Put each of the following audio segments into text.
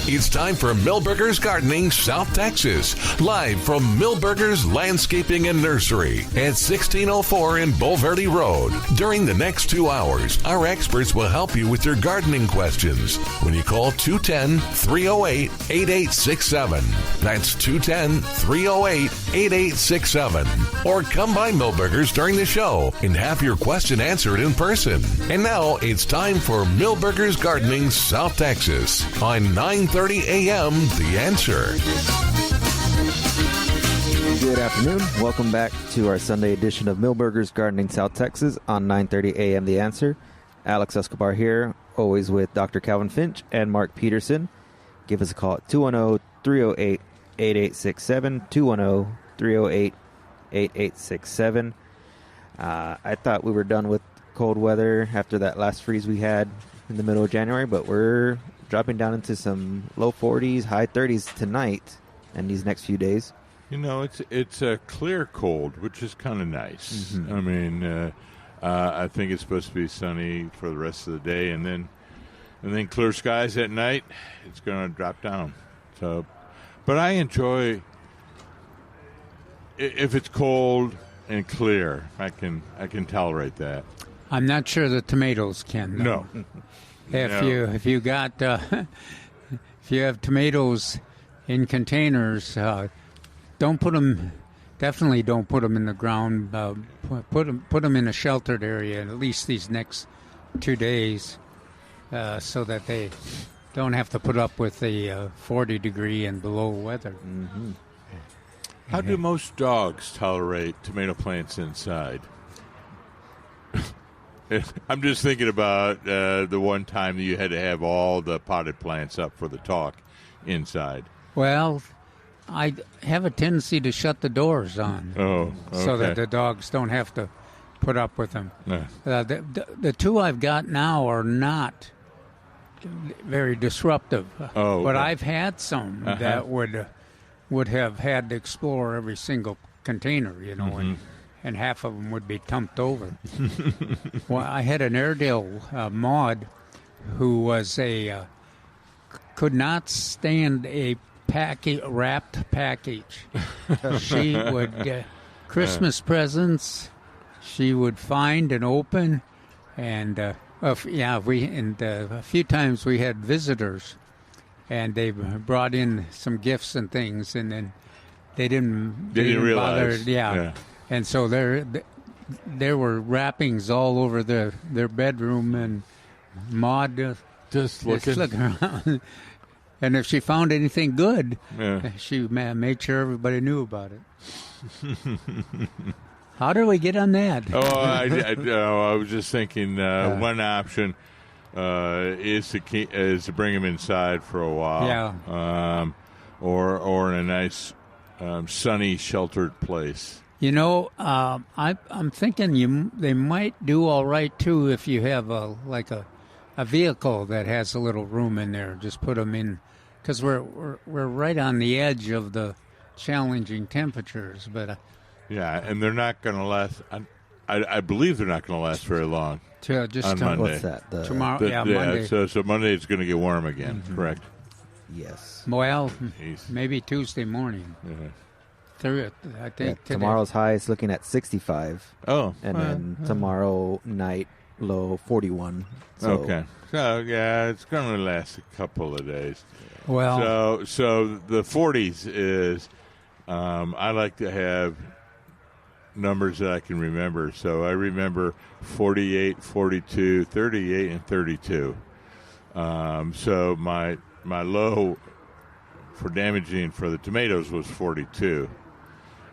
It's time for Milberger's Gardening South Texas, live from Milberger's Landscaping and Nursery at 1604 in Bulverde Road. During the next 2 hours, our experts will help you with your gardening questions when you call 210-308-8867. That's 210-308-8867. Or come by Milberger's during the show and have your question answered in person. And now it's time for Milberger's Gardening South Texas on 9:30 a.m. The Answer. Good afternoon. Welcome back to our Sunday edition of Milberger's Gardening South Texas on 9:30 a.m. The Answer. Alex Escobar here, always with Dr. Calvin Finch and Mark Peterson. Give us a call at 210-308-8867, 210-308-8867. I thought we were done with cold weather after that last freeze we had in the middle of January, but we're dropping down into some low 40s, high 30s tonight and these next few days. You know, it's a clear cold, which is kind of nice. Mm-hmm. I mean, I think it's supposed to be sunny for the rest of the day, and then clear skies at night. It's going to drop down. So, but I enjoy if it's cold and clear. I can tolerate that. I'm not sure the tomatoes can. No. If you got if you have tomatoes in containers, don't put them. Definitely don't put them in the ground. Put them in a sheltered area at least these next 2 days, so that they don't have to put up with the 40 degree and below weather. Mm-hmm. How do most dogs tolerate tomato plants inside? I'm just thinking about the one time that you had to have all the potted plants up for the talk inside. Well, I have a tendency to shut the doors on, so that the dogs don't have to put up with them. No. The two I've got now are not very disruptive, but I've had some that would have had to explore every single container, you know, and half of them would be tumped over. Well, I had an Airedale, Maud, who was could not stand a wrapped package. She would Christmas presents. She would find and open, and a few times we had visitors, and they brought in some gifts and things, and then they didn't realize. Bother, yeah. And so there were wrappings all over their bedroom, and Maud just looking around. And if she found anything good, she made sure everybody knew about it. How did we get on that? I was just thinking one option is to bring them inside for a while. Yeah. Or in a nice sunny, sheltered place. You know, I'm thinking they might do all right too if you have a vehicle that has a little room in there. Just put them in, because we're right on the edge of the challenging temperatures. But and they're not going to last. I believe they're not going to last very long. Just on Monday. What's that? Tomorrow, Monday. So Monday it's going to get warm again. Mm-hmm. Correct. Yes. Well, maybe Tuesday morning. Mm-hmm. I think tomorrow's high is looking at 65. Oh. And then tomorrow night, low 41. So. Okay. So, it's going to last a couple of days. Well. So the 40s is, I like to have numbers that I can remember. So I remember 48, 42, 38, and 32. So my low for damaging for the tomatoes was 42.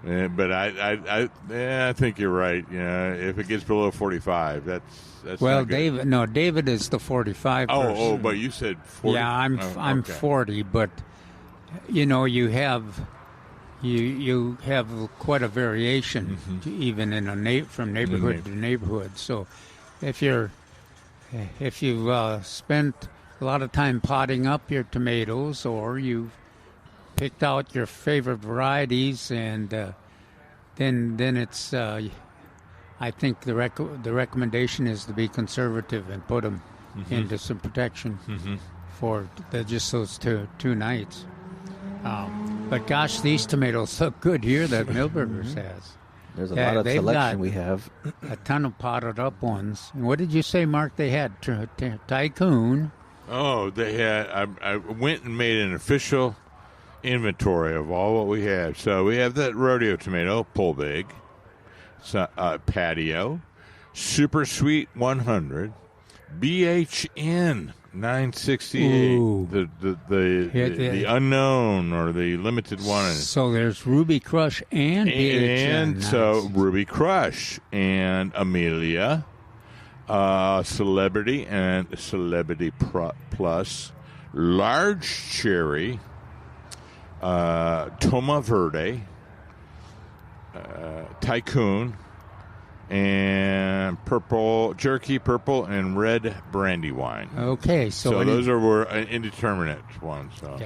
But I think you're right. Yeah, if it gets below 45, that's well, David is the 45 person. Oh, but you said 40. Yeah, I'm 40, but you know you have quite a variation even in from neighborhood to neighborhood. So if you've spent a lot of time potting up your tomatoes, or you've picked out your favorite varieties, and then it's I think the recommendation is to be conservative and put them into some protection for just those two nights. But gosh, these tomatoes look good here that Milberger's has. There's a lot of selection we have. A ton of potted up ones. And what did you say, Mark? They had Tycoon. Oh, they had. I went and made an official inventory of all what we have. So we have that rodeo tomato, pull big, patio, super sweet 100, BHN 968, Ooh. the unknown or the limited one. So there's Ruby Crush and BHN. And nice. So Ruby Crush and Amelia, Celebrity and Celebrity Plus, large cherry, Toma Verde, Tycoon, and Cherokee purple, and red Brandywine. Okay, so those were indeterminate ones. So.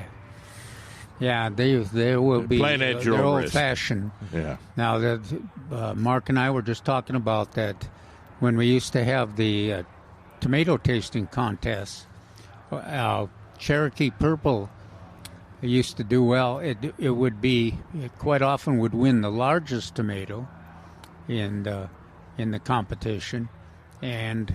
Yeah, they will be. Plain at your they're risk. old-fashioned. Yeah. Now, Mark and I were just talking about that when we used to have the tomato tasting contests. Cherokee purple used to do well. It quite often would win the largest tomato in the competition, and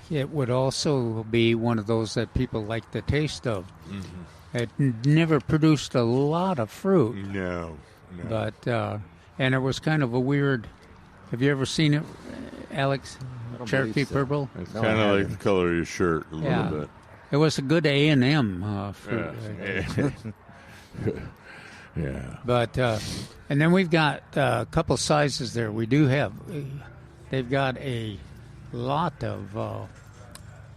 it would also be one of those that people like the taste of. Mm-hmm. It never produced a lot of fruit. No. But and it was kind of a weird. Have you ever seen it, Alex? Cherokee purple. It's kind of like the color of your shirt a little bit. It was a good A&M fruit. Yeah. But and then we've got a couple sizes there. We do have. They've got a lot of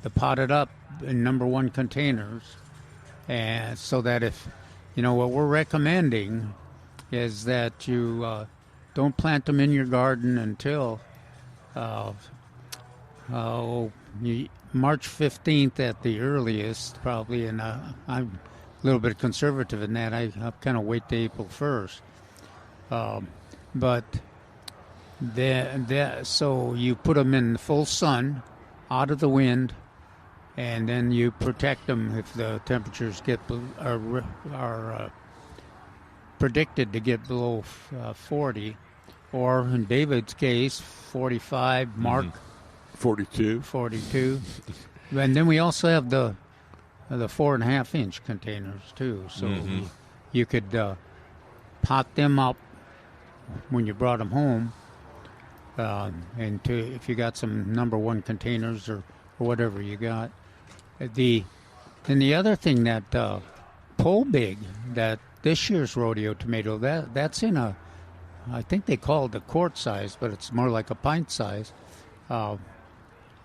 the potted up in number one containers, and so that if what we're recommending is that you don't plant them in your garden until March 15th at the earliest, probably. And I'm a little bit conservative in that. I kind of wait to April 1st. But so you put them in the full sun, out of the wind, and then you protect them if the temperatures are predicted to get below 40, or in David's case, 45. Mark, 42. And then we also have the 4.5 inch containers too, so you could pot them up when you brought them home, and if you got some number one containers or whatever you got. The other thing that pull big, that this year's rodeo tomato, that's in I think they call it a quart size, but it's more like a pint size, and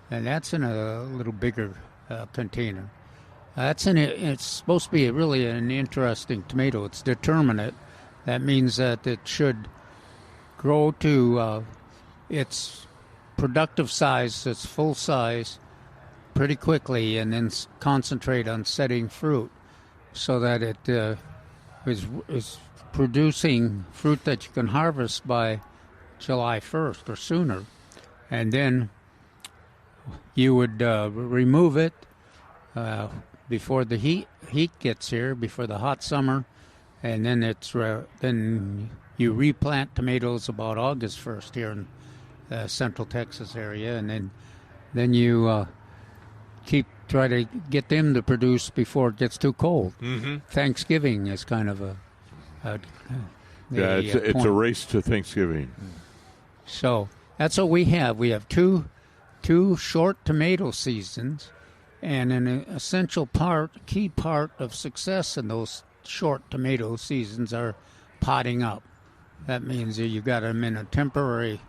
that's in a little bigger container. It's supposed to be really an interesting tomato. It's determinate. That means that it should grow to its productive size, its full size, pretty quickly, and then concentrate on setting fruit, so that it is producing fruit that you can harvest by July 1st or sooner. And then you would remove it before the heat gets here, before the hot summer, and then then you replant tomatoes about August 1st here in the Central Texas area, and then you try to get them to produce before it gets too cold. Mm-hmm. Thanksgiving is kind of it's a race to Thanksgiving. So that's what we have. We have two short tomato seasons, and an essential key part of success in those short tomato seasons are potting up. That means that you've got them in a temporary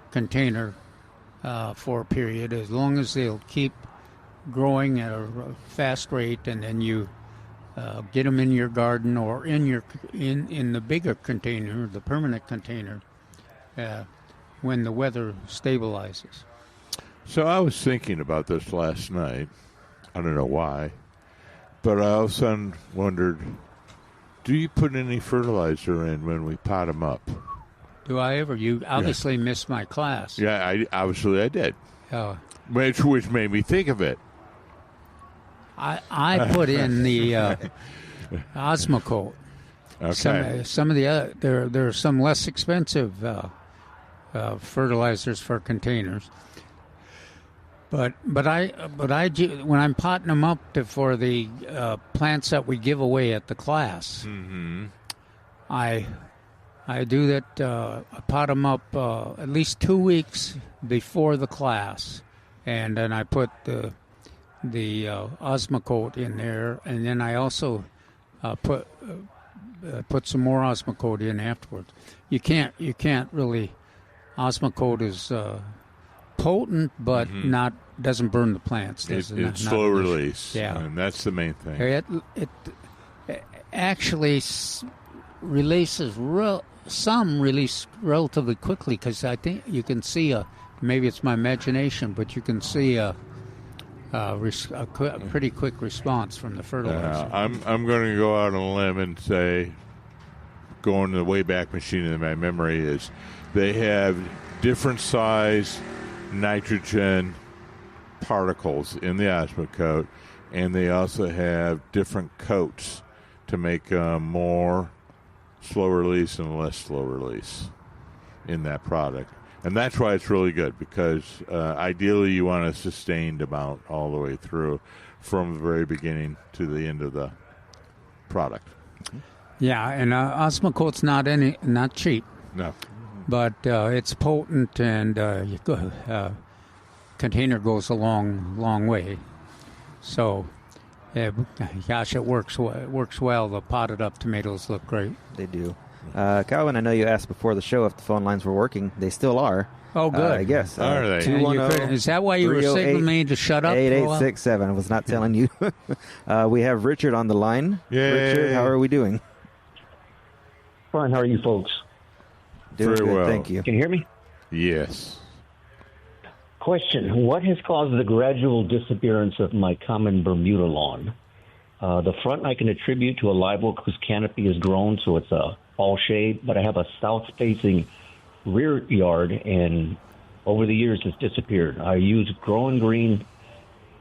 container for a period, as long as they'll keep growing at a fast rate, and then you get them in your garden or in the bigger container, the permanent container, when the weather stabilizes. So I was thinking about this last night. I don't know why, but I all of a sudden wondered, do you put any fertilizer in when we pot them up? Do I ever? You obviously missed my class. Yeah, I did. Oh. Which made me think of it. I put in the Osmocote. Okay. Some of the other, there are some less expensive fertilizers for containers. But I when I'm potting them up for the plants that we give away at the class, I do that. I pot them up at least 2 weeks before the class, and then I put the Osmocote in there, and then I also put some more Osmocote in afterwards. You can't really. Osmocote is potent, but doesn't burn the plants. It's slow release. Yeah, and that's the main thing. It actually releases some release relatively quickly, because I think you can see maybe it's my imagination, but you can see a pretty quick response from the fertilizer. I'm going to go out on a limb and say, going to the Wayback Machine in my memory, is they have different size nitrogen particles in the Osmocote, and they also have different coats to make more slow release and less slow release in that product. And that's why it's really good, because ideally you want a sustained amount all the way through from the very beginning to the end of the product. Yeah, and Osmocote's not cheap. No. But it's potent, and container goes a long way. So, gosh, it works well. The potted up tomatoes look great. They do. Calvin, I know you asked before the show if the phone lines were working. They still are. Oh, good. I guess. Are they? 210 is that why you were signaling me to shut up? 8867. I was not telling you. We have Richard on the line. Yay. Richard, how are we doing? Fine. How are you folks? Doing Very good, well. thank you. Can you hear me? Yes. Question: what has caused the gradual disappearance of my common Bermuda lawn? The front I can attribute to a live oak whose canopy has grown, so it's all shade, but I have a south-facing rear yard, and over the years it's disappeared. I use Growing Green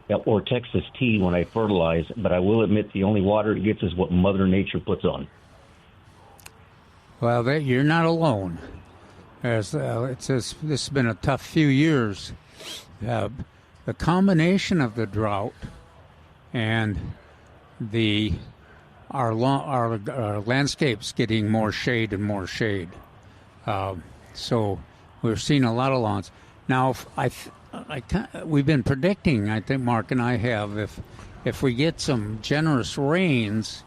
or Texas Tea when I fertilize, but I will admit the only water it gets is what Mother Nature puts on. Well, you're not alone. This has been a tough few years. The combination of the drought and our landscapes getting more shade and more shade. So we're seeing a lot of lawns. Now, we've been predicting, I think Mark and I have, if we get some generous rains,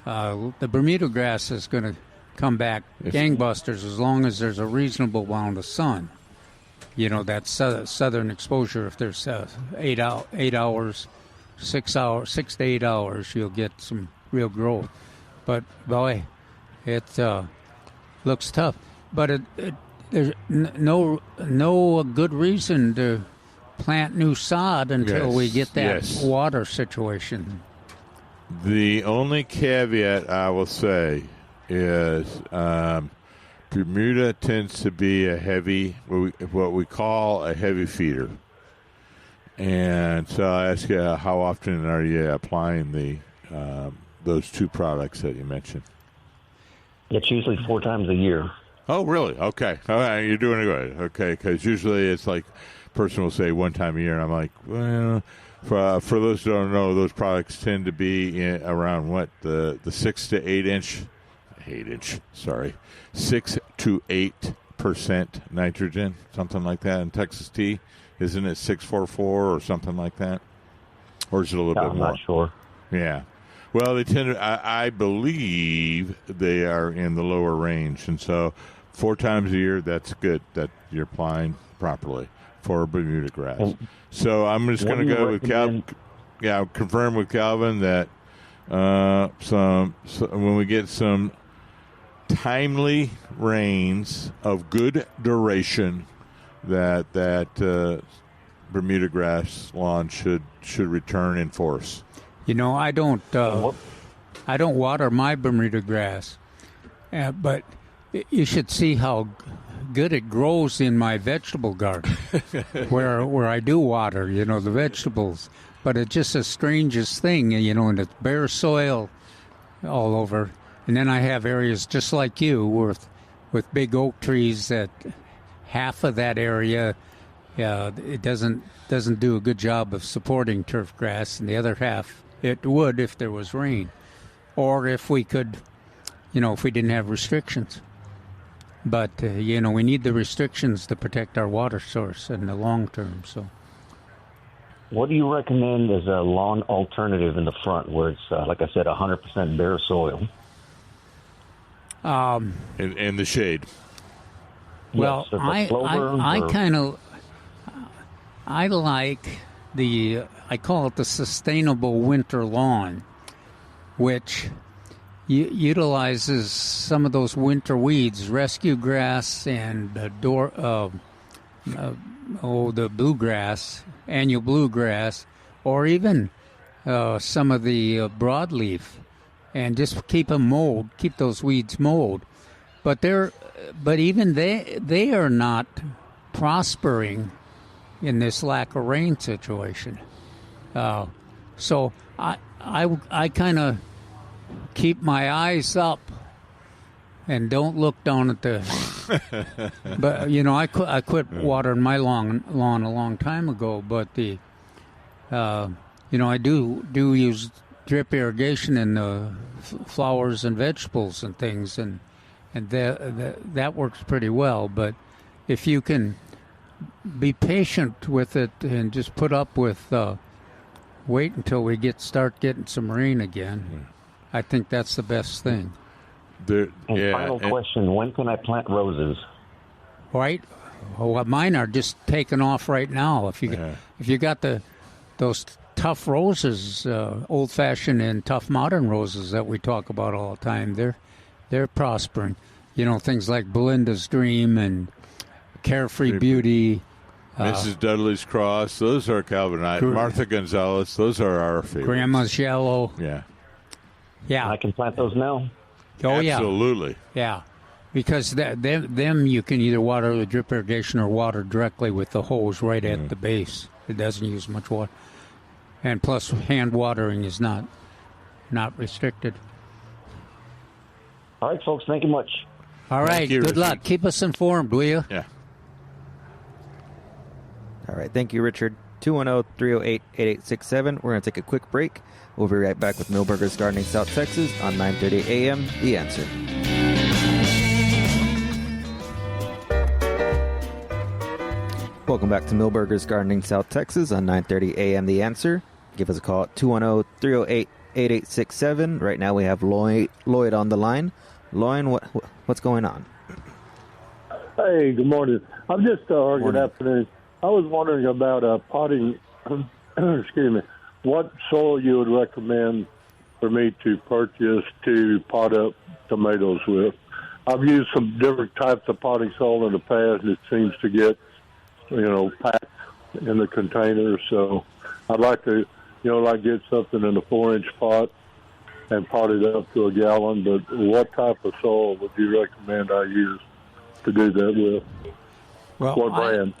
the Bermuda grass is going to come back gangbusters as long as there's a reasonable amount of sun. You know, that southern exposure, if there's 8 hours, 6 to 8 hours, you'll get some real growth. But, boy, it looks tough. But there's no good reason to plant new sod until we get that water situation. The only caveat I will say is Bermuda tends to be what we call a heavy feeder. And so I ask you, how often are you applying those two products that you mentioned? It's usually 4 times a year. Oh, really? Okay. All right, you're doing it good. Okay, because usually it's like a person will say 1 time a year, and I'm like, well, for those who don't know, those products tend to be around what, the 6 to 8 inch, 6 to 8% nitrogen, something like that in Texas tea. Isn't it 644 or something like that? Or is it a little bit more? I'm not sure. Yeah. Well, they tend to, I believe they are in the lower range. And so 4 times a year, that's good that you're applying properly for Bermuda grass. So I'm just going to go with Calvin. Yeah, confirm with Calvin that when we get some timely rains of good duration, that Bermuda grass lawn should return in force. You know, I don't water my Bermuda grass, but you should see how good it grows in my vegetable garden, where I do water. You know, the vegetables. but it's just the strangest thing, and it's bare soil all over. And then I have areas just like you with big oak trees that half of that area it doesn't do a good job of supporting turf grass, and the other half it would if there was rain, or if we could, if we didn't have restrictions. But we need the restrictions to protect our water source in the long term. So, what do you recommend as a lawn alternative in the front, where it's like I said, 100% bare soil? In the shade. Well, yes, I like I call it the sustainable winter lawn, which utilizes some of those winter weeds, rescue grass and the bluegrass, annual bluegrass, or even some of the broadleaf, and just keep those weeds mowed. But even they are not prospering in this lack of rain situation. So I kind of keep my eyes up and don't look down at the. But I quit watering my lawn a long time ago. But I do use drip irrigation in the flowers and vegetables and things, and that works pretty well. But if you can be patient with it and just put up with wait until we start getting some rain again, I think that's the best thing. Final question: when can I plant roses? Right. Well, mine are just taking off right now. If you got those tough roses, old-fashioned and tough modern roses that we talk about all the time, they're prospering. Things like Belinda's Dream and Carefree Beauty. Mrs. Dudley's Cross, those are Calvinite. Martha Gonzalez, those are our favorites. Grandma's Yellow. Yeah. I can plant those now? Oh, Absolutely. Yeah. Because them you can either water with drip irrigation or water directly with the hose right at the base. It doesn't use much water. And plus, hand watering is not restricted. All right, folks. Thank you much. All right. Good luck. Keep us informed, will you? Yeah. All right. Thank you, Richard. 210-308-8867. We're going to take a quick break. We'll be right back with Millburgers Gardening South Texas on 9:30 a.m. The Answer. Welcome back to Millburgers Gardening South Texas on 9:30 a.m. The Answer. Give us a call at 210-308-8867. Right now we have Lloyd on the line. Lloyd, what's going on? Hey, good morning. I'm just good afternoon. I was wondering about potting. Excuse me. What soil you would recommend for me to purchase to pot up tomatoes with? I've used some different types of potting soil in the past. It seems to get, packed in the container. So I'd like to, get something in a 4-inch pot and pot it up to a gallon. But what type of soil would you recommend I use to do that with? Well, what brand?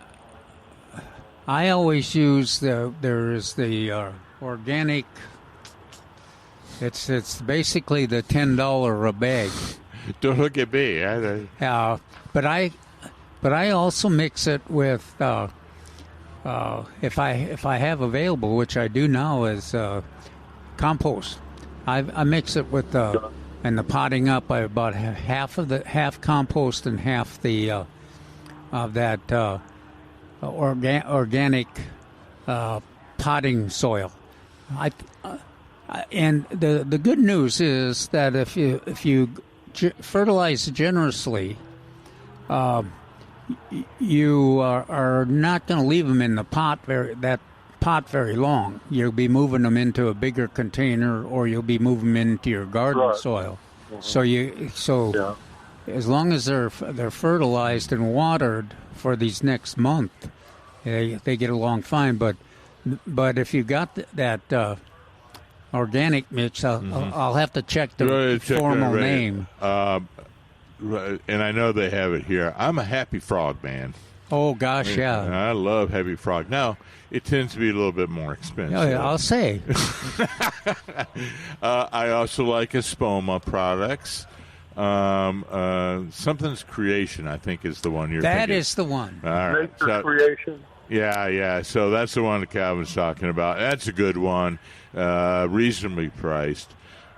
I always use the organic. It's basically the $10 a bag. Don't look at me. But I also mix it with if I have available, which I do now, is compost. I mix it with and the potting up. I about half compost and half the of that organic potting soil. And the good news is that if you fertilize generously, you are not going to leave them in the pot very long. You'll be moving them into a bigger container, or you'll be moving them into your garden soil. So as long as they're fertilized and watered for these next month, they get along fine. But if you got that organic mix, I'll have to check the formal name. And I know they have it here. I'm a Happy Frog man. Oh, gosh, yeah. I love Heavy Frog. Now, it tends to be a little bit more expensive. Oh, yeah, I'll say. I also like Espoma products. Something's Creation, I think, is the one you're thinking. That is the one. All right. Nature Creation. Yeah. So that's the one that Calvin's talking about. That's a good one, reasonably priced.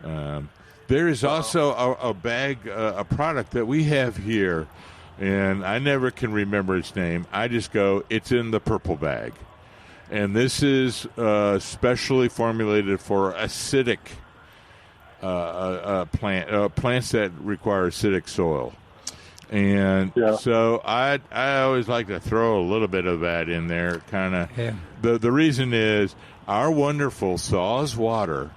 There is also a bag, a product that we have here, and I never can remember its name. I just go, it's in the purple bag. And this is specially formulated for acidic plants that require acidic soil. And so I always like to throw a little bit of that in there, kind of. Yeah. The reason is our wonderful Saws water,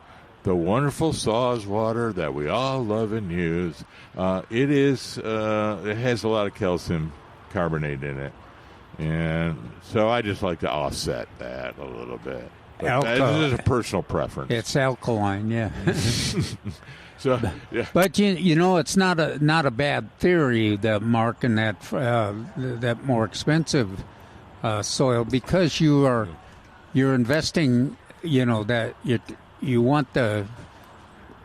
the wonderful Saws water that we all love and use. It has a lot of calcium carbonate in it, and so I just like to offset that a little bit. This is a personal preference. It's alkaline, yeah. So, yeah. But you know, it's not a bad theory, that Mark, and that more expensive soil, because you're investing. You know that you want to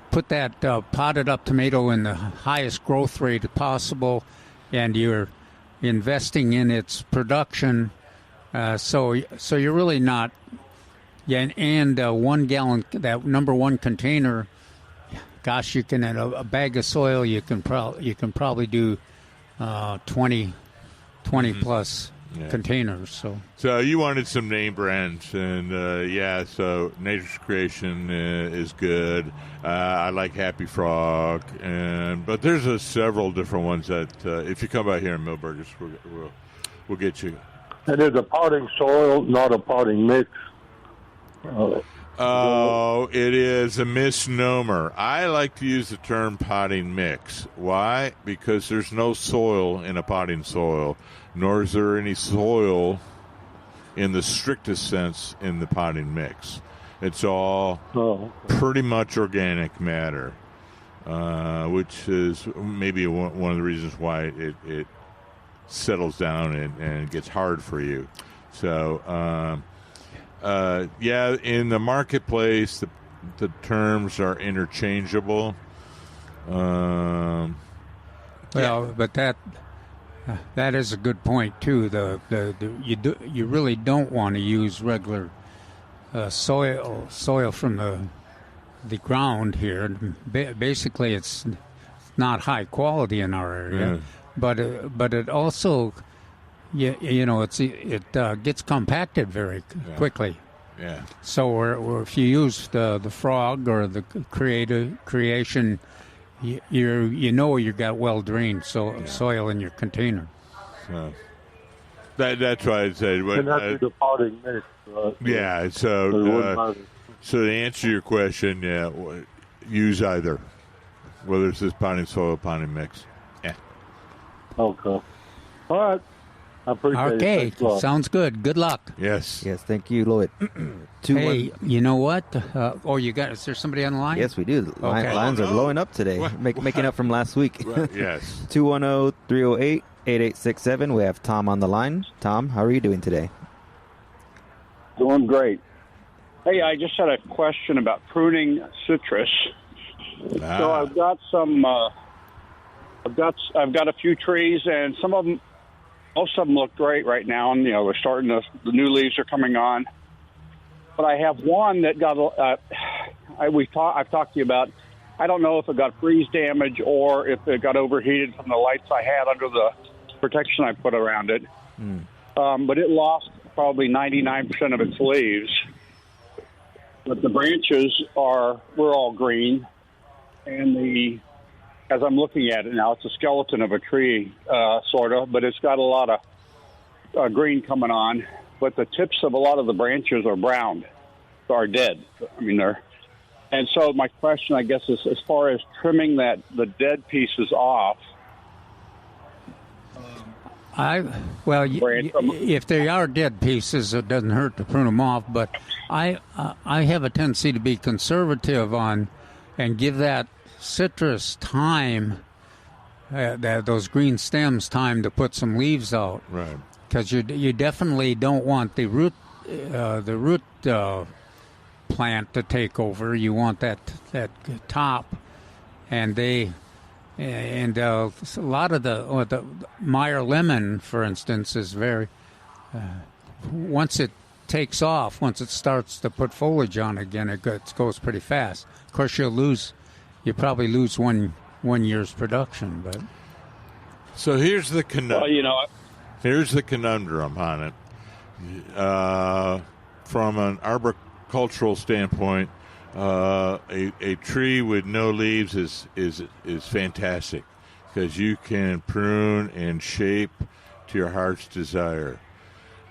put that potted up tomato in the highest growth rate possible, and you're investing in its production. So you're really not. Yeah, and 1 gallon, that number one container. Gosh, you can, in a bag of soil, you can probably do 20 plus containers. So you wanted some name brands, and so Nature's Creation is good. I like Happy Frog, but there's several different ones that if you come by here in Millburgers, we'll get you. It is a potting soil, not a potting mix. It is a misnomer. I like to use the term potting mix. Why? Because there's no soil in a potting soil, nor is there any soil in the strictest sense in the potting mix. It's all pretty much organic matter, which is maybe one of the reasons why it settles down and gets hard for you. So, in the marketplace, the terms are interchangeable. But that is a good point too. You really don't want to use regular soil from the ground here. Basically, it's not high quality in our area, but it also. It gets compacted very quickly. Yeah. So if you use the frog or the creation, you got well drained soil in your container. That's why I said. And that's the potting mix. Yeah. So to answer your question, use either, whether it's this potting soil or potting mix. Yeah. Okay. All right. I appreciate it. Okay, sounds good. Good luck. Yes. Yes, thank you, Lloyd. Hey, you know what? Is there somebody on the line? Yes, we do. Lines are blowing up today, making up from last week. Yes. 210-308-8867. We have Tom on the line. Tom, how are you doing today? Doing great. Hey, I just had a question about pruning citrus. So I've got some. I've got a few trees, and some of them. Most of them look great right now, and we're starting the new leaves are coming on. But I have one that got. I've talked to you about. I don't know if it got freeze damage or if it got overheated from the lights I had under the protection I put around it. But it lost probably 99% of its leaves. But the branches were all green, and as I'm looking at it now, it's a skeleton of a tree, sort of, but it's got a lot of green coming on. But the tips of a lot of the branches are brown, are dead. I mean, and so my question, I guess, is as far as trimming the dead pieces off. If they are dead pieces, it doesn't hurt to prune them off. But I have a tendency to be conservative and give that citrus time, those green stems time to put some leaves out. Right. because you definitely don't want the root plant to take over. You want that top, and a lot of the Meyer lemon, for instance, is very once it takes off, once it starts to put foliage on again, it goes pretty fast. Of course, you probably lose one year's production, but. So here's the conundrum. Well, here's the conundrum on it. From an arboricultural standpoint, a tree with no leaves is fantastic because you can prune and shape to your heart's desire.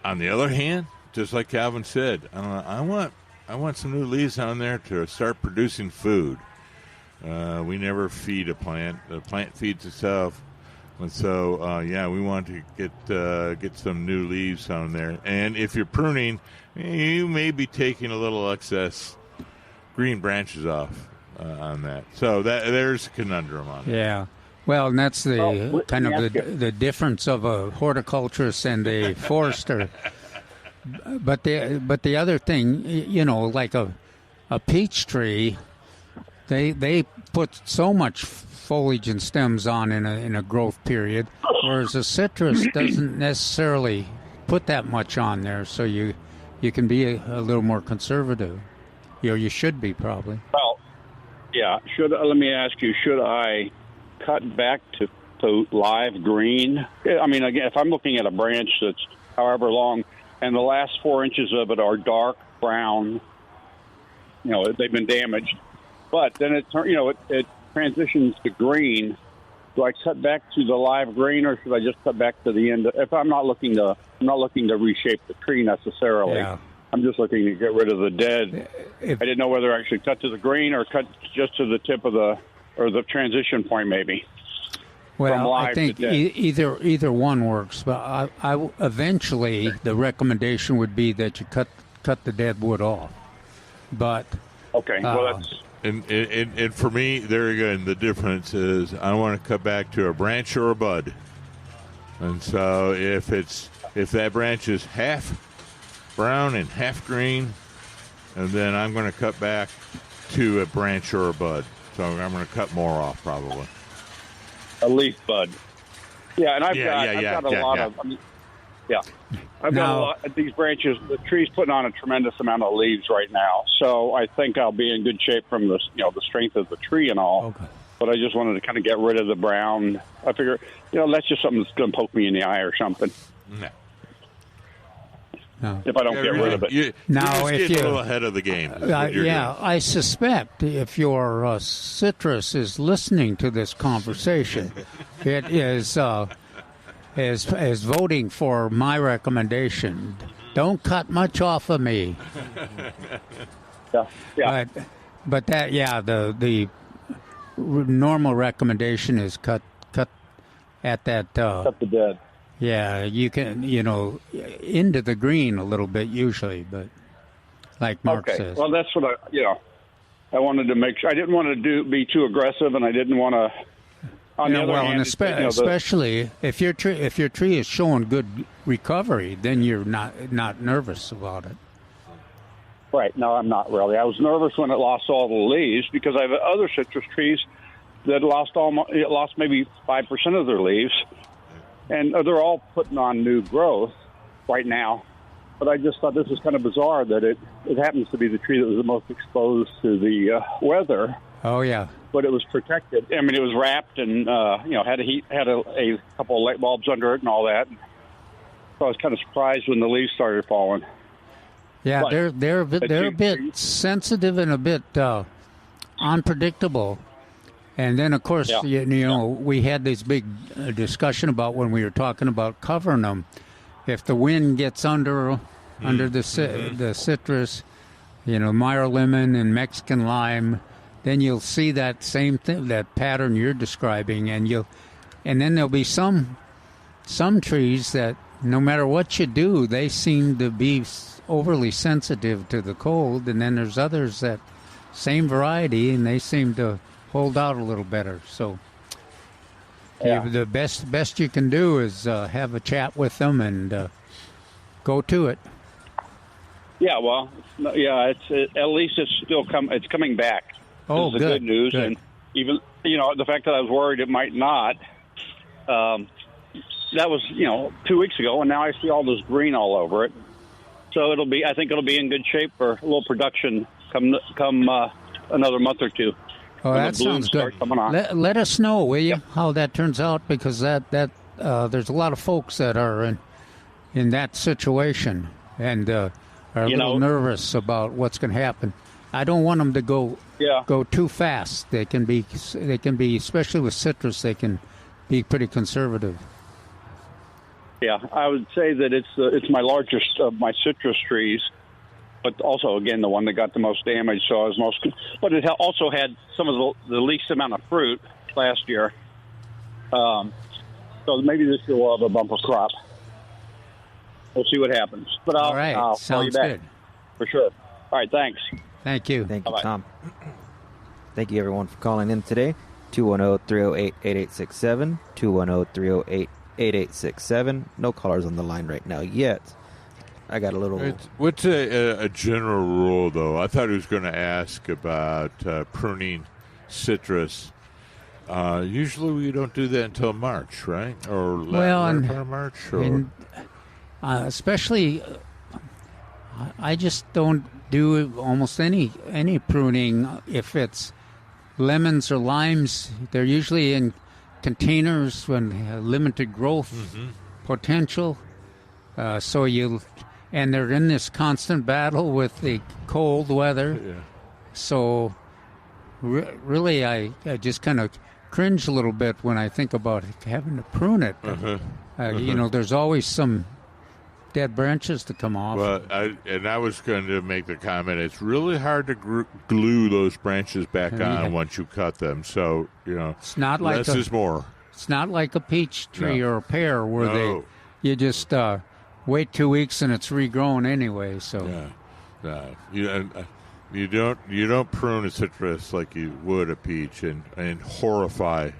On the other hand, just like Calvin said, I want some new leaves on there to start producing food. We never feed a plant; the plant feeds itself. And so, we want to get some new leaves on there. And if you're pruning, you may be taking a little excess green branches off on that. So there's a conundrum on it. Yeah. Well, and that's the difference of a horticulturist and a forester. But the other thing, like a peach tree, they put so much foliage and stems on in a growth period, whereas a citrus doesn't necessarily put that much on there. So you can be a little more conservative. You should be probably. Well, yeah. Let me ask you: should I cut back to live green? I mean, again, if I'm looking at a branch that's however long, and the last 4 inches of it are dark brown, they've been damaged. But then it transitions to green. Do I cut back to the live green, or should I just cut back to the end? If I'm not looking to reshape the tree necessarily. Yeah. I'm just looking to get rid of the dead. I didn't know whether I should cut to the green or cut just to the tip of the transition point, maybe. Well, I think either one works. But I eventually the recommendation would be that you cut the dead wood off. But okay, well that's. And for me, there again, the difference is I want to cut back to a branch or a bud. And so if that branch is half brown and half green, and then I'm going to cut back to a branch or a bud. So I'm going to cut more off probably. A leaf bud. Yeah, and I've got a lot of. I've got a lot of these branches. The tree's putting on a tremendous amount of leaves right now, so I think I'll be in good shape from the strength of the tree and all. Okay. But I just wanted to kind of get rid of the brown. I figure, that's just something that's going to poke me in the eye or something. No. If I don't get rid of it. You're a little ahead of the game. I suspect if your citrus is listening to this conversation, it is voting for my recommendation. Don't cut much off of me. Yeah. But that the normal recommendation is cut at that. Cut the dead. Yeah, you can into the green a little bit usually, but like Mark says. Well, that's what I wanted to make sure. I didn't want to be too aggressive, and I didn't want to. On the other hand, especially if your tree is showing good recovery, then you're not nervous about it. Right. No, I'm not really. I was nervous when it lost all the leaves because I have other citrus trees that lost maybe 5% of their leaves, and they're all putting on new growth right now. But I just thought this was kind of bizarre that it happens to be the tree that was the most exposed to the weather. Oh yeah. But it was protected. I mean, it was wrapped and had a couple of light bulbs under it and all that. So I was kind of surprised when the leaves started falling. Yeah, but they're a bit sensitive and a bit unpredictable. And then, of course, we had this big discussion about when we were talking about covering them. If the wind gets under the citrus, Meyer lemon and Mexican lime, then you'll see that same thing, that pattern you're describing, and then there'll be some trees that no matter what you do, they seem to be overly sensitive to the cold, and then there's others that same variety, and they seem to hold out a little better. So The best you can do is have a chat with them and go to it. Yeah, well, it's at least it's still it's coming back. Oh, this is good. The good news, good. And even the fact that I was worried it might not. That was 2 weeks ago, and now I see all this green all over it. So I think it'll be in good shape for a little production come another month or two. Oh, that sounds good. Let us know, will you, how that turns out, because that there's a lot of folks that are in that situation and are a little nervous about what's going to happen. I don't want them to go too fast. They can be, especially with citrus, they can be pretty conservative. Yeah, I would say that it's my largest of my citrus trees, but also, again, the one that got the most damage. So I was but it also had some of the least amount of fruit last year. So maybe this year we'll have a bumper crop. We'll see what happens. But I'll call you back. Good. For sure. All right, thanks. Thank you. Thank you, Bye-bye. Tom. Thank you, everyone, for calling in today. 210-308-8867, 210-308-8867. No callers on the line right now yet. I got a little... What's a general rule, though? I thought he was going to ask about pruning citrus. Usually we don't do that until March, right? Or later part of March? Or? Especially, I just don't do almost any pruning. If it's lemons or limes, they're usually in containers when limited growth potential. And they're in this constant battle with the cold weather. Yeah. So really, I just kind of cringe a little bit when I think about having to prune it. There's always some dead branches to come off. Well, I was going to make the comment, it's really hard to glue those branches back on once you cut them. So, it's not like less is more. It's not like a peach tree or a pear where you just wait 2 weeks and it's regrown anyway. So you don't prune a citrus like you would a peach and horrify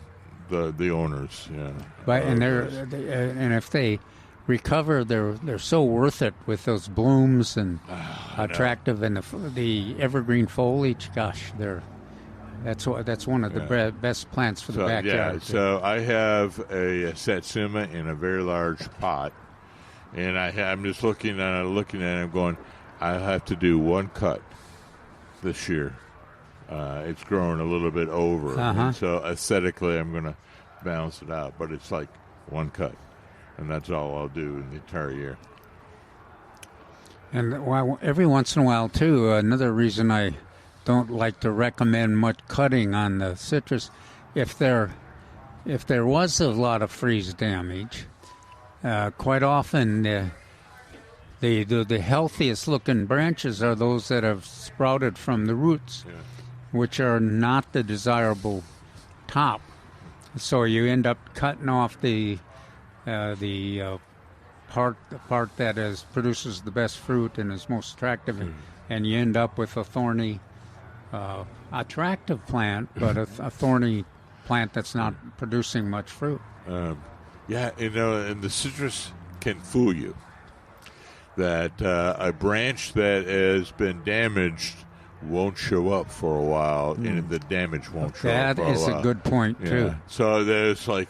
the owners. Yeah, but and if they recover, they're so worth it with those blooms and attractive and the evergreen foliage. Gosh, that's one of the best plants for the backyard. Yeah, so I have a satsuma in a very large pot, and I'm just looking at it, going, I have to do one cut this year. It's growing a little bit over, and so aesthetically I'm going to balance it out, but it's like one cut. And that's all I'll do in the entire year. And every once in a while, too, another reason I don't like to recommend much cutting on the citrus, if there was a lot of freeze damage, quite often the healthiest looking branches are those that have sprouted from the roots, which are not the desirable top. So you end up cutting off the part that produces the best fruit and is most attractive, and you end up with a thorny, attractive plant, but a thorny plant that's not producing much fruit. And the citrus can fool you. That a branch that has been damaged won't show up for a while, and the damage won't show up for a while. That is a good point, too. So there's like,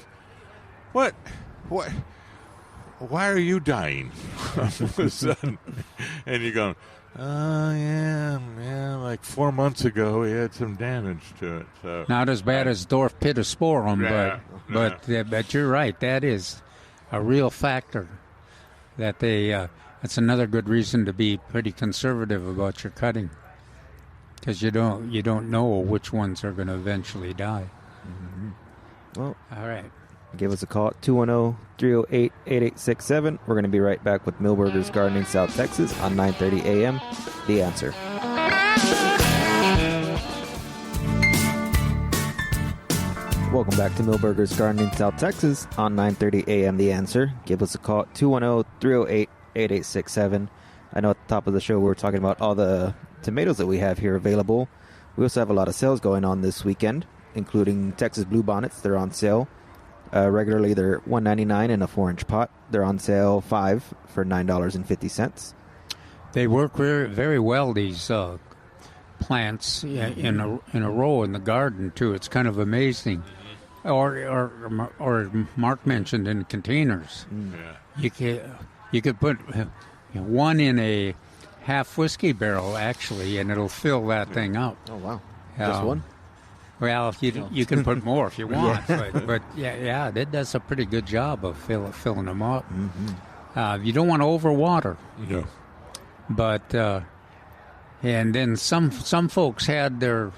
what? Why are you dying all of a sudden? And you're going, like 4 months ago we had some damage to it. So not as bad as dwarf pittosporum, but you're right. That is a real factor. That that's another good reason to be pretty conservative about your cutting, because you don't know which ones are going to eventually die. Well, all right. Give us a call at 210-308-8867. We're going to be right back with Millburgers Gardening South Texas on 9:30 a.m. The Answer. Welcome back to Millburgers Gardening South Texas on 9:30 a.m. The Answer. Give us a call at 210-308-8867. I know at the top of the show we were talking about all the tomatoes that we have here available. We also have a lot of sales going on this weekend, including Texas Bluebonnets. They're on sale. Regularly, they're $1.99 in a 4-inch pot. They're on sale 5 for $9.50. They work very, very well, these plants in a row in the garden too. It's kind of amazing. Or Mark mentioned in containers. Yeah. You could put one in a half whiskey barrel actually, and it'll fill that thing up. Oh wow! Just one? Well, you can put more if you want, but yeah, it does a pretty good job of filling them up. Mm-hmm. You don't want to overwater. No. But and then some folks had their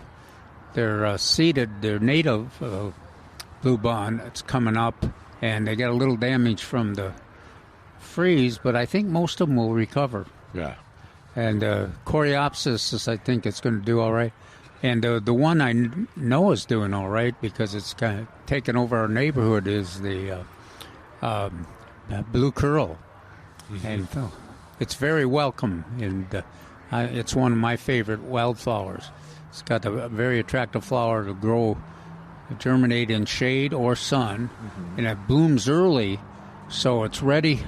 seeded, their native bluebonn that's coming up, and they got a little damage from the freeze, but I think most of them will recover. Yeah. And Coreopsis, I think it's going to do all right. And the one I know is doing all right because it's kind of taken over our neighborhood is the blue curl. Mm-hmm. And it's very welcome, and it's one of my favorite wildflowers. It's got a very attractive flower to grow, germinate in shade or sun, and it blooms early, so it's ready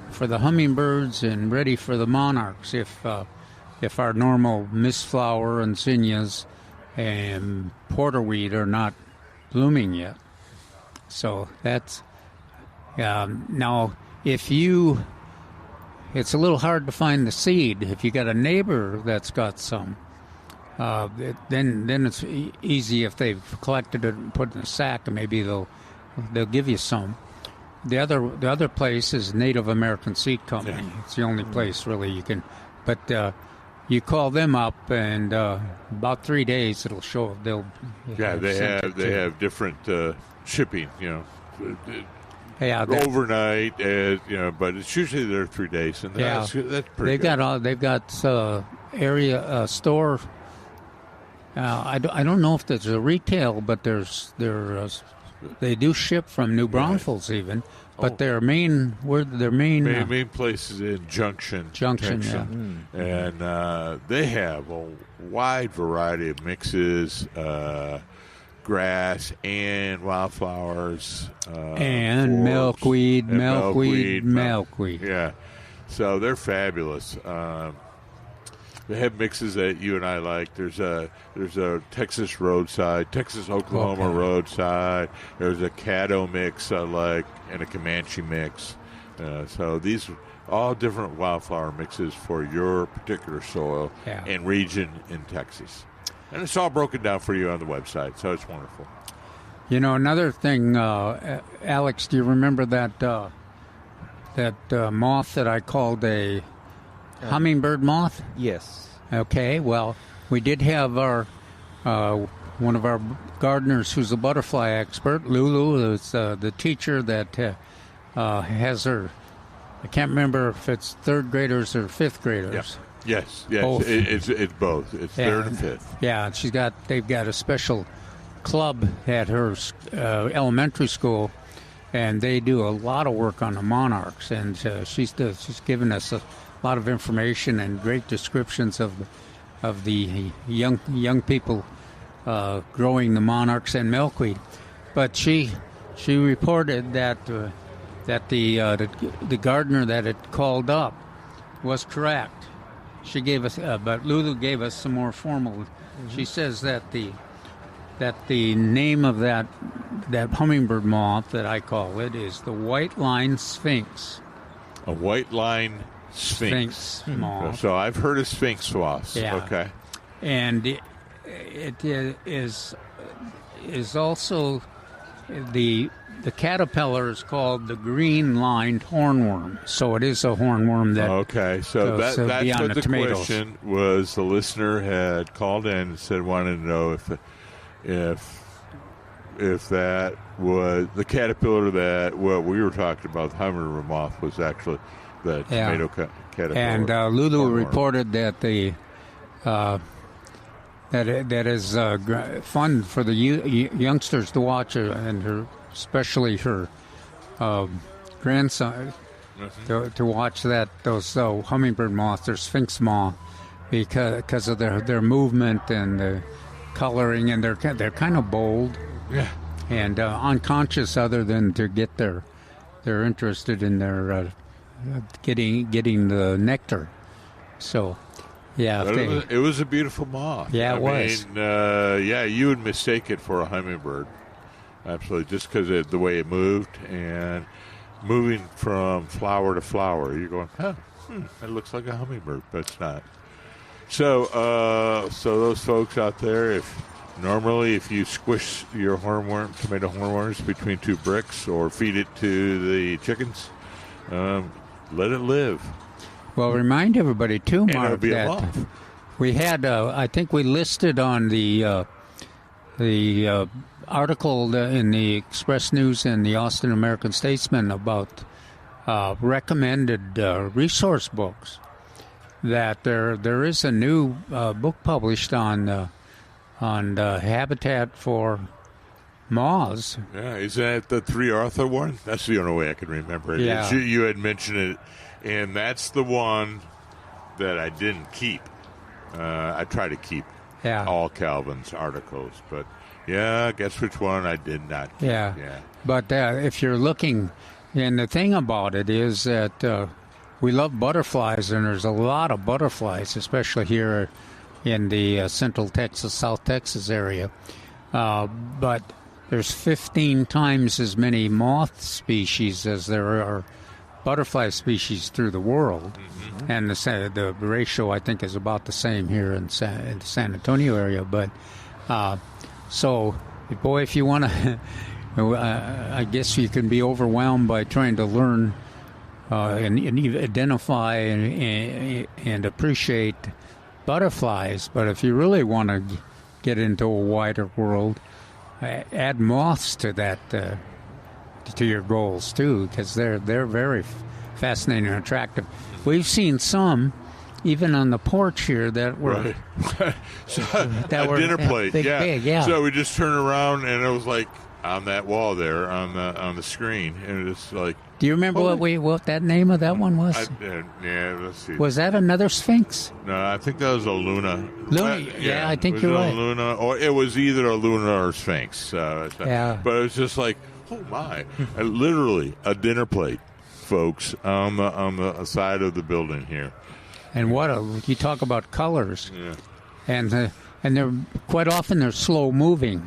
for the hummingbirds and ready for the monarchs if our normal mistflower and zinnias and porterweed are not blooming yet. So that's now if you. It's a little hard to find the seed. If you got a neighbor that's got some, then it's easy if they've collected it and put it in a sack, and maybe they'll give you some. The other place is Native American Seed Company. Yeah. It's the only place really you can. But you call them up, and about 3 days it'll show. They have different shipping. Yeah, overnight, but it's usually there 3 days, and that's pretty good. They've got area store. I don't know if there's a retail, but they do ship from New Braunfels even. But their main place is in Junction. Yeah. And they have a wide variety of mixes. Grass and wildflowers and milkweed. Yeah, so they're fabulous. They have mixes that you and I like. There's a Texas roadside, Texas Oklahoma roadside. There's a Caddo mix I like, and a Comanche mix. So these are all different wildflower mixes for your particular soil and region in Texas. And it's all broken down for you on the website, so it's wonderful. Another thing, Alex, do you remember that moth that I called a hummingbird moth? Yes. Okay, well, we did have our one of our gardeners who's a butterfly expert, Lulu, is the teacher that has her, I can't remember if it's third graders or fifth graders. Yeah. Yes, both. It's both. It's third and fifth. Yeah, they've got a special club at her elementary school, and they do a lot of work on the monarchs. And she's given us a lot of information and great descriptions of the young people growing the monarchs and milkweed. But she reported that the gardener that had called up was correct. She gave us, but Lulu gave us some more formal. Mm-hmm. She says that the name of that hummingbird moth that I call it is the white line sphinx. A white line sphinx moth. So I've heard of sphinx moths. Yeah. Okay. And it is also the caterpillar is called the green-lined hornworm, so it is a hornworm that. Okay, so that's what the tomatoes. question was. The listener had called in and said wanted to know if that was the caterpillar that what we were talking about, the hummingbird moth, was actually the tomato caterpillar. And Lulu hornworm. Reported that that is fun for the youngsters to watch, and especially her grandson to watch those hummingbird moths or sphinx moth because of their movement and the coloring, and they're kind of bold. Yeah. and unconscious, other than to get they're interested in their getting the nectar. So, yeah, it was a beautiful moth. Yeah, it was. You would mistake it for a hummingbird, absolutely, just because of the way it moved and moving from flower to flower. You're going, it looks like a hummingbird, but it's not. So those folks out there, if you squish your tomato hornworms between two bricks or feed it to the chickens, let it live. Well, remind everybody too, Mark, that we had. I think we listed on the article in the Express News and the Austin American Statesman about recommended resource books. That there is a new book published on habitat for moths. Yeah, is that the 3 Arthur one? That's the only way I can remember it. Yeah. You had mentioned it, and that's the one that I didn't keep. I try to keep all Calvin's articles, but guess which one I did not keep. Yeah. But if you're looking, and the thing about it is that we love butterflies, and there's a lot of butterflies, especially here in the Central Texas, South Texas area. But there's 15 times as many moth species as there are butterfly species through the world. Mm-hmm. And the ratio, I think, is about the same here in the San Antonio area. But so, boy, if you want to, I guess you can be overwhelmed by trying to learn and identify and appreciate butterflies. But if you really want to get into a wider world, add moths to that to your goals too, because they're very fascinating and attractive. We've seen some even on the porch here that were dinner plate, big. So we just turned around and it was like on that wall there on the screen, and it's like. Do you remember what that name of that one was? Let's see. Was that another Sphinx? No, I think that was a Luna. I think you're right. Luna, or it was either a Luna or a Sphinx. Yeah. But it was just like, oh my, literally a dinner plate, folks, on the side of the building here. And you talk about colors, and they're quite often they're slow moving.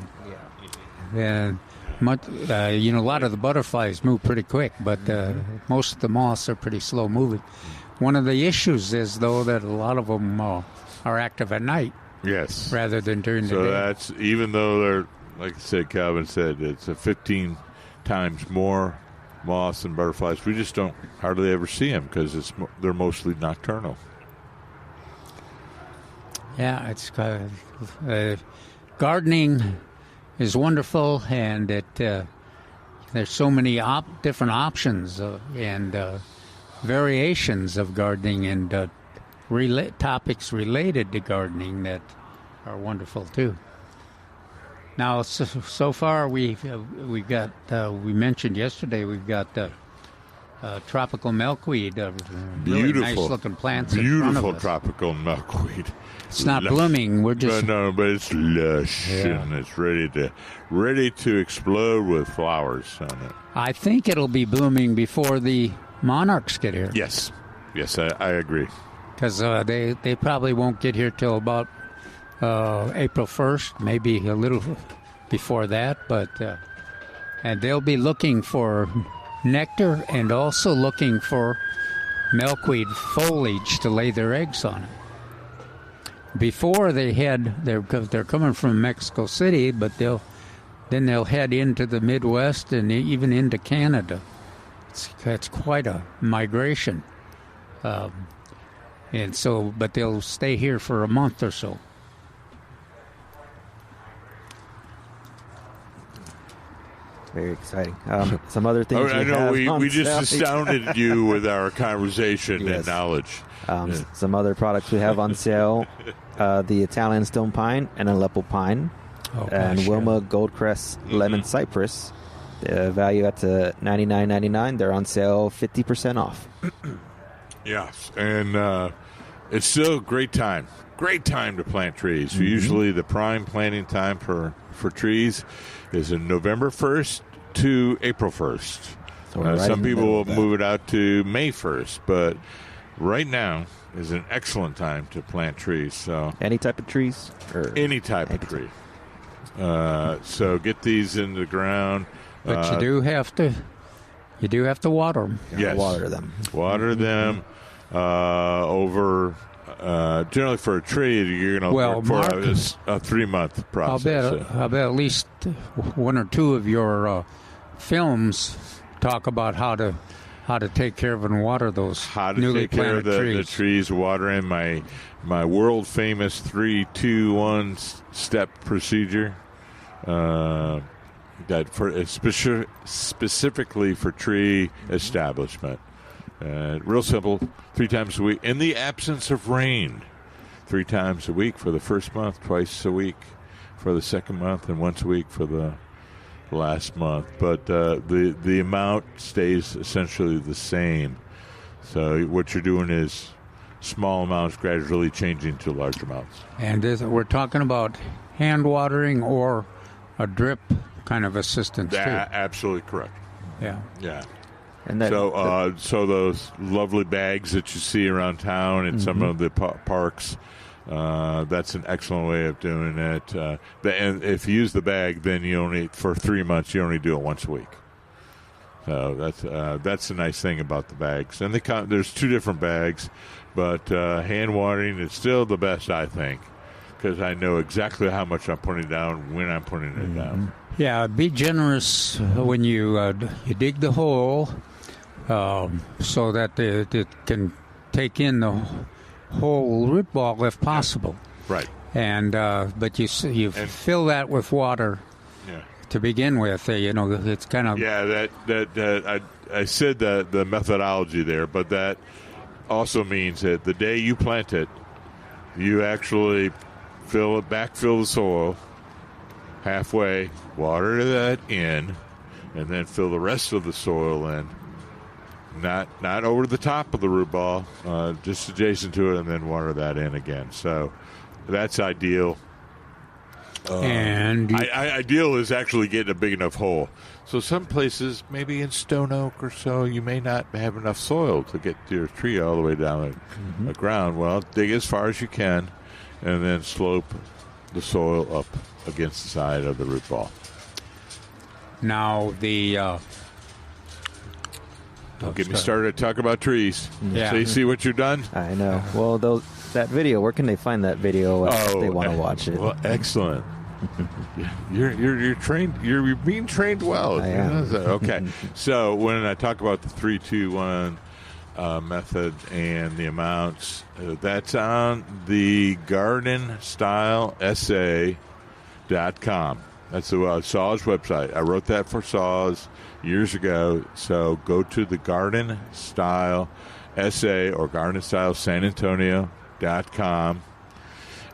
Yeah. A lot of the butterflies move pretty quick, but most of the moths are pretty slow moving. One of the issues is, though, that a lot of them are active at night. Yes. Rather than during the day. So that's, even though they're, like I said, Calvin said, it's 15 times more moths and butterflies. We just don't hardly ever see them because they're mostly nocturnal. Yeah, it's gardening is wonderful, and there's so many different options and variations of gardening and topics related to gardening that are wonderful too. Now, so far we've got we mentioned yesterday we've got tropical milkweed, really nice looking plants. Beautiful tropical milkweed. It's not blooming. We're just but it's lush and it's ready to explode with flowers on it. I think it'll be blooming before the monarchs get here. Yes, I agree. Because they probably won't get here till about April 1st, maybe a little before that. But and they'll be looking for nectar and also looking for milkweed foliage to lay their eggs on it. Before they're coming from Mexico City, but they'll head into the Midwest and even into Canada. It's quite a migration, and so, but they'll stay here for a month or so. Very exciting. Some other things. I know we just astounded you with our conversation and knowledge. Some other products we have on sale: the Italian stone pine and Aleppo pine, and Wilma Goldcrest lemon cypress. The value at $99.99. They're on sale 50% off. Yes, and it's still a great time. Great time to plant trees. Mm-hmm. Usually the prime planting time for for trees is in November 1st to April 1st. So some people will move it out to May 1st, but right now is an excellent time to plant trees. So any type of trees? Or any type of tree. So get these in the ground. But you do have to water them. Yes. Water them. Water them over. Generally, for a tree, you're going to work for a 3-month process. I'll bet at least one or two of your films talk about how to take care of and water those newly planted trees. The trees, watering my world famous 3-2-1 step procedure. That for specifically for tree establishment. Real simple, 3 times a week. In the absence of rain, 3 times a week for the first month, twice a week for the second month, and once a week for the last month. But the amount stays essentially the same. So what you're doing is small amounts gradually changing to large amounts. And we're talking about hand watering or a drip kind of assistance too. Absolutely correct. Yeah. And that, so those lovely bags that you see around town in some of the parks, that's an excellent way of doing it. And if you use the bag, then for 3 months you only do it once a week. So that's the nice thing about the bags. And there's 2 different bags, but hand watering is still the best, I think, because I know exactly how much I'm putting down when I'm putting it down. Yeah, be generous when you dig the hole so that it can take in the whole root ball if possible. Right. And but you fill that with water to begin with. It's kind of I said the methodology there, but that also means that the day you plant it, you actually backfill the soil halfway, water that in, and then fill the rest of the soil in. Not over the top of the root ball, just adjacent to it, and then water that in again. So that's ideal. Ideal is actually getting a big enough hole. So some places, maybe in Stone Oak or so, you may not have enough soil to get your tree all the way down the ground. Well, dig as far as you can, and then slope the soil up against the side of the root ball. Now don't get me started to talk about trees. Yeah. So you see what you've done? I know. Well, that video, where can they find that video if they want to watch it? Well, excellent. You're trained. You're being trained well. I am. Okay. So when I talk about the 3-2-1 method and the amounts, that's on the gardenstyleessay.com. That's the SAWS website. I wrote that for SAWS years ago. So go to the Garden Style Essay or GardenStyleSanAntonio.com,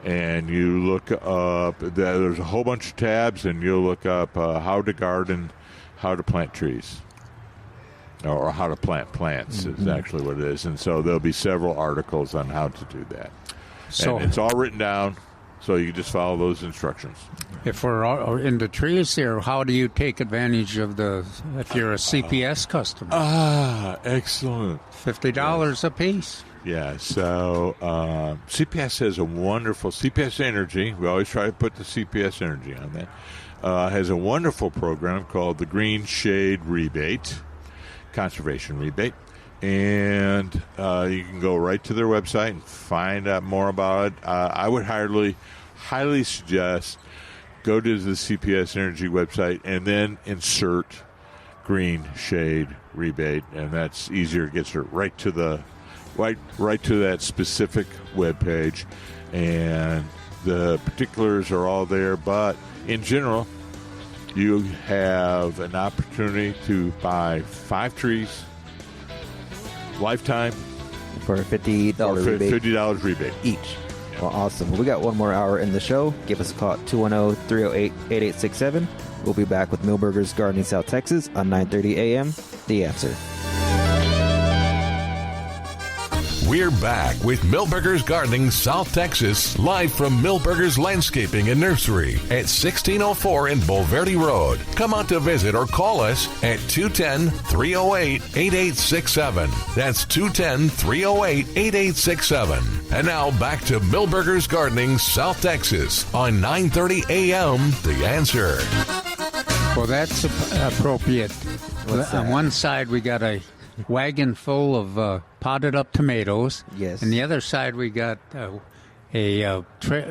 and you look up. There's a whole bunch of tabs, and you'll look up how to garden, how to plant trees, or how to plant plants is actually what it is. And so there'll be several articles on how to do that. So, and it's all written down, so you can just follow those instructions. If we're in the trees here, how do you take advantage of if you're a CPS customer? Excellent. $50 a piece. Yeah, so CPS has a wonderful, CPS Energy, we always try to put the CPS Energy on that, has a wonderful program called the Green Shade Rebate, Conservation Rebate. And you can go right to their website and find out more about it. I would highly suggest go to the CPS Energy website and then insert Green Shade Rebate, and that's easier. It gets you right to that specific web page, and the particulars are all there. But in general, you have an opportunity to buy 5 trees. Lifetime for a $50 rebate. $50 rebate each. Yeah. Well, awesome. We got one more hour in the show. Give us a call at 210-308-8867. We'll be back with Millburgers Gardening South Texas on 9:30 a.m. The Answer. We're back with Milberger's Gardening South Texas, live from Milberger's Landscaping and Nursery at 1604 in Bulverde Road. Come out to visit or call us at 210-308-8867. That's 210-308-8867. And now back to Milberger's Gardening South Texas on 930 AM The Answer. Well, that's appropriate. On one side, we got a wagon full of potted up tomatoes. Yes. And the other side, we got a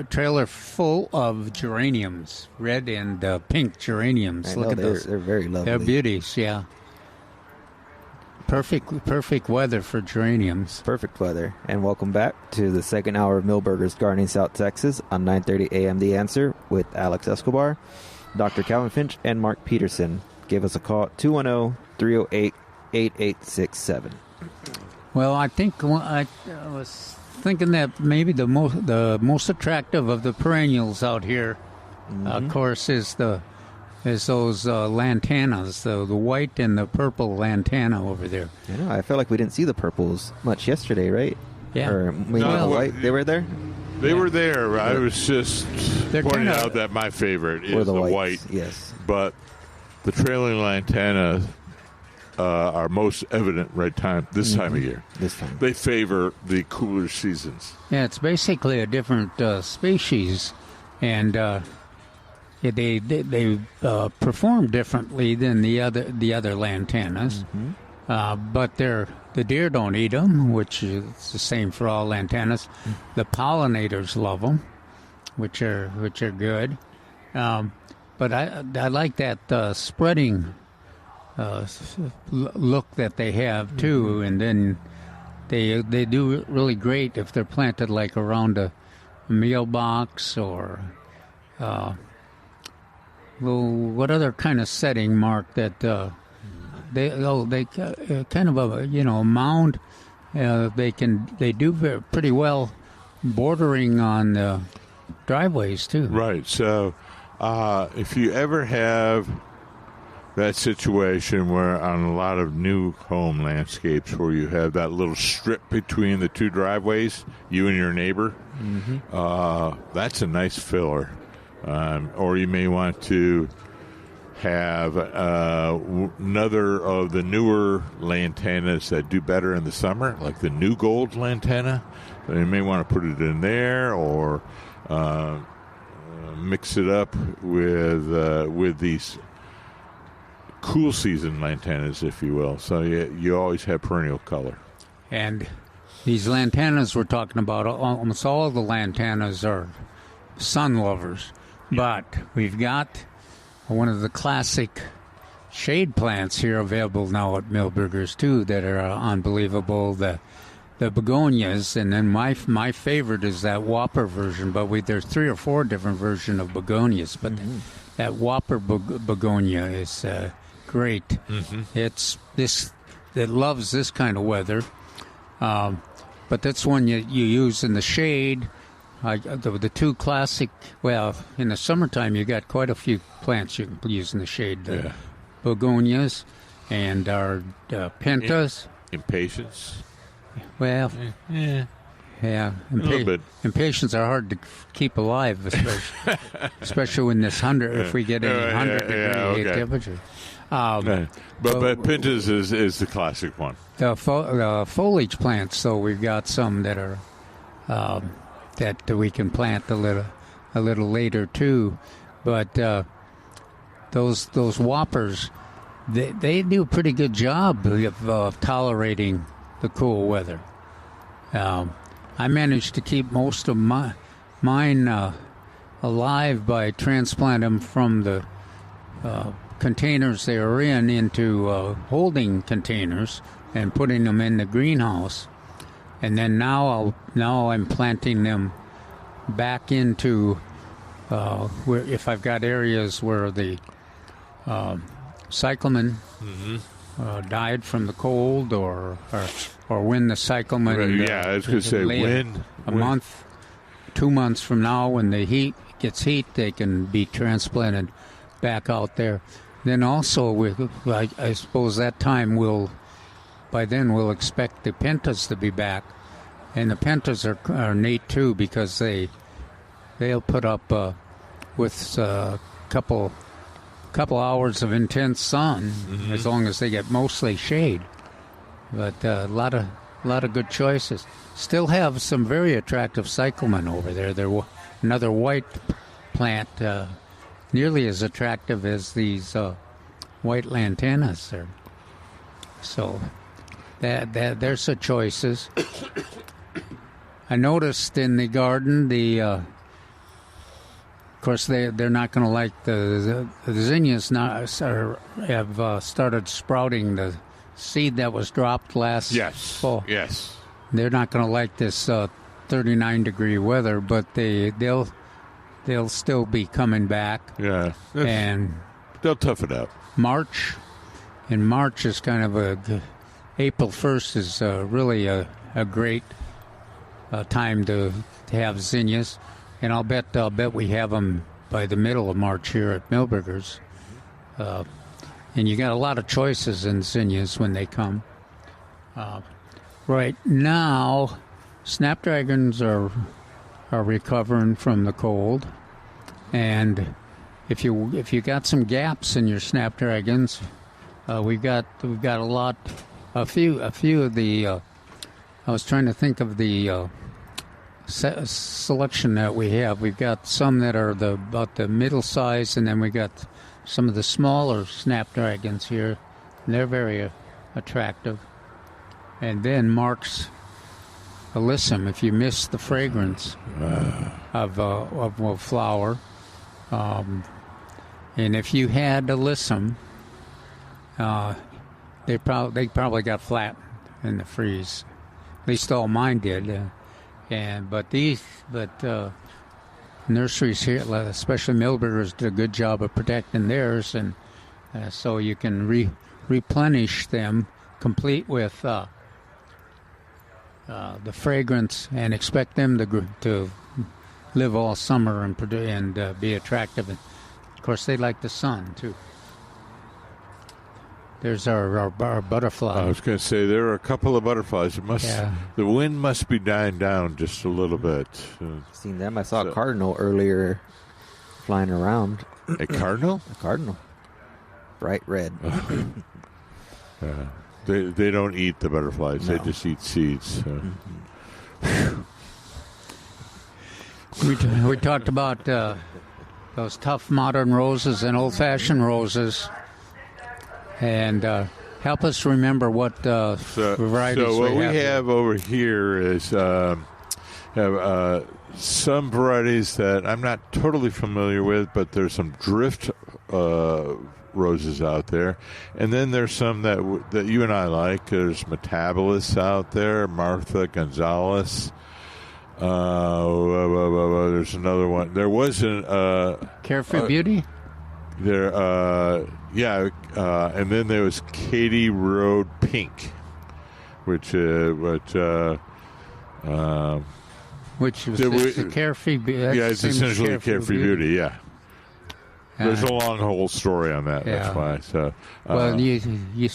trailer full of geraniums, red and pink geraniums. Look at those. They're very lovely. They're beauties, yeah. Perfect weather for geraniums. Perfect weather. And welcome back to the second hour of Milberger's Gardening South Texas on 930 AM The Answer with Alex Escobar, Dr. Calvin Finch, and Mark Peterson. Give us a call at 210-308-8867. Well, I think I was thinking that maybe the most attractive of the perennials out here, of course, is those lantanas, the white and the purple lantana over there. I know. I felt like we didn't see the purples much yesterday, right? Yeah. Or maybe the white. They were there? They were there. I was just pointing out that my favorite is the white. Yes. But the trailing lantana are most evident this time of year. This time. They favor the cooler seasons. Yeah, it's basically a different species, and they perform differently than the other lantanas. But the deer don't eat them, which is the same for all lantanas. The pollinators love them, which are good. But I like that spreading look that they have too, and then they do really great if they're planted like around a mailbox or what other kind of setting, Mark, that they kind of a mound. They do pretty well bordering on driveways too. Right. So if you ever have that situation where on a lot of new home landscapes where you have that little strip between the two driveways, you and your neighbor, that's a nice filler. Or you may want to have another of the newer lantanas that do better in the summer, like the New Gold lantana. So you may want to put it in there, or mix it up with these cool season lantanas, if you will. So you always have perennial color. And these lantanas we're talking about, almost all of the lantanas are sun lovers. But we've got one of the classic shade plants here available now at Milberger's too that are unbelievable. The begonias, and then my favorite is that Whopper version. But there's 3 or 4 different versions of begonias. But that Whopper begonia is great. It loves this kind of weather. But that's one you use in the shade. The two classic, well, in the summertime, you got quite a few plants you can use in the shade. The begonias and our pentas. Impatiens. Well, yeah. A little bit. Impatiens are hard to keep alive, especially when this 100, if we get any 100-degree temperature. But pentas is the classic one. The foliage plants, though, we've got some that are that we can plant a little later too, but those Whoppers, they do a pretty good job of tolerating the cool weather. I managed to keep most of mine alive by transplanting them from the containers they were in into holding containers and putting them in the greenhouse. And then now I'm planting them back into where, if I've got areas where the cyclamen died from the cold, or when the cyclamen I was going to say when month, 2 months from now, when the heat gets they can be transplanted back out there. Then also, I suppose that time by then we'll expect the pentas to be back. And the pentas are neat too because they'll put up with a couple hours of intense sun as long as they get mostly shade. But a lot of good choices. Still have some very attractive cyclamen over there. They're another white plant, nearly as attractive as these white lantanas are. So that there's the choices. I noticed in the garden of course they're not going to like the zinnias have started sprouting the seed that was dropped last fall. Yes. They're not going to like this 39-degree weather, but they'll still be coming back. Yeah. And they'll tough it out. March is kind of April 1st is really a great time to have zinnias, and I'll bet we have them by the middle of March here at Milberger's. And you got a lot of choices in zinnias when they come. Right now, snapdragons are recovering from the cold, and if you got some gaps in your snapdragons, we've got a few of the. I was trying to think of the selection that we have. We've got some that are about the middle size, and then we got some of the smaller snapdragons here. And they're very attractive. And then Mark's alyssum. If you miss the fragrance of a flower, and if you had alyssum, they probably got flat in the freeze. At least all mine did. But nurseries here, especially Milberger's, did a good job of protecting theirs, and so you can replenish them, complete with the fragrance, and expect them to live all summer and be attractive. And of course, they like the sun too. There's our butterfly. I was going to say there are a couple of butterflies. The wind must be dying down just a little bit. Seen them? I saw a cardinal earlier flying around. A cardinal? A cardinal. Bright red. They don't eat the butterflies. No. They just eat seeds. We talked about those tough modern roses and old-fashioned roses. And help us remember what varieties So what we have over here is have some varieties that I'm not totally familiar with, but there's some drift roses out there, and then there's some that you and I like. There's Metabolus out there, Martha Gonzalez. There's another one. There was Carefree Beauty. There, and then there was Katy Road Pink, which was the Carefree Beauty. Yeah, it's essentially Carefree Beauty. Yeah, there's a long whole story on that. Yeah. That's why. So, well, you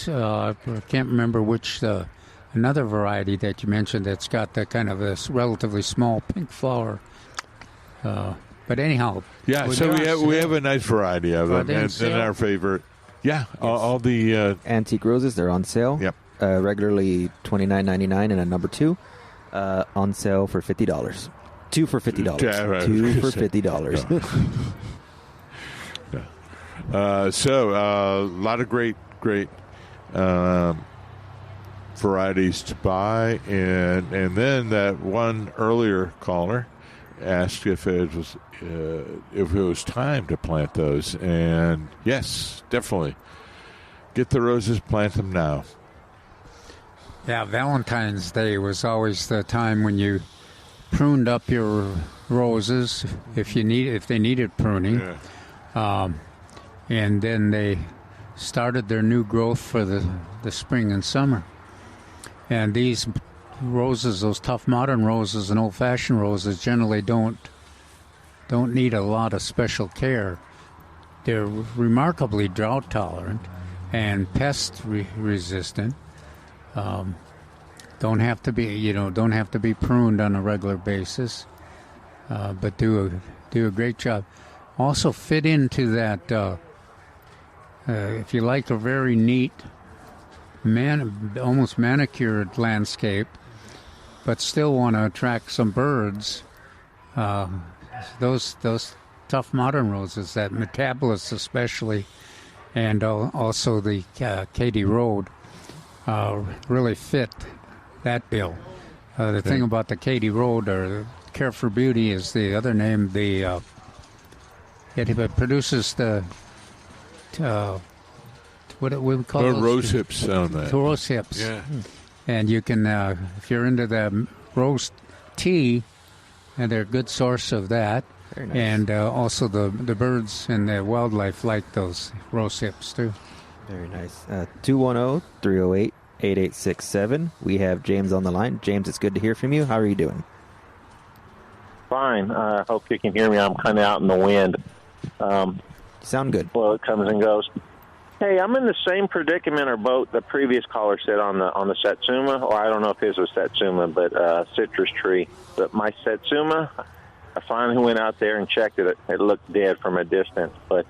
I can't remember which another variety that you mentioned that's got the kind of this relatively small pink flower. But anyhow, so we have a nice variety of them, and our favorite, all the antique roses. They're on sale. Yep, regularly $29.99 and a number 2, on sale for $50. 2 for $50. Yeah, right. 2 for $50. So a lot of great varieties to buy, and then that one earlier caller asked if it was time to plant those, and yes, definitely get the roses, plant them now. Yeah, Valentine's Day was always the time when you pruned up your roses if they needed pruning, and then they started their new growth for the spring and summer. And these roses, those tough modern roses and old-fashioned roses, generally don't need a lot of special care. They're remarkably drought tolerant and pest resistant. don't have to be pruned on a regular basis, but do a great job. Also fit into that. If you like a very neat, almost manicured landscape, but still want to attract some birds, those tough modern roses, that Metabolist especially, and also the Katy Road, really fit that bill. The thing about the Katy Road, or Care for Beauty is the other name. It produces the what we would call those rose hips on that. Rose hips. Yeah. And you can, if you're into the rose tea, and they're a good source of that. Very nice. And also the birds and the wildlife like those rose hips too. Very nice. 210-308-8867. We have James on the line. James, it's good to hear from you. How are you doing? Fine. I hope you can hear me. I'm kind of out in the wind. Sound good. Well, it comes and goes. Hey, I'm in the same predicament or boat the previous caller said on the Satsuma, or I don't know if his was Satsuma, but citrus tree. But my Satsuma, I finally went out there and checked it. It looked dead from a distance. But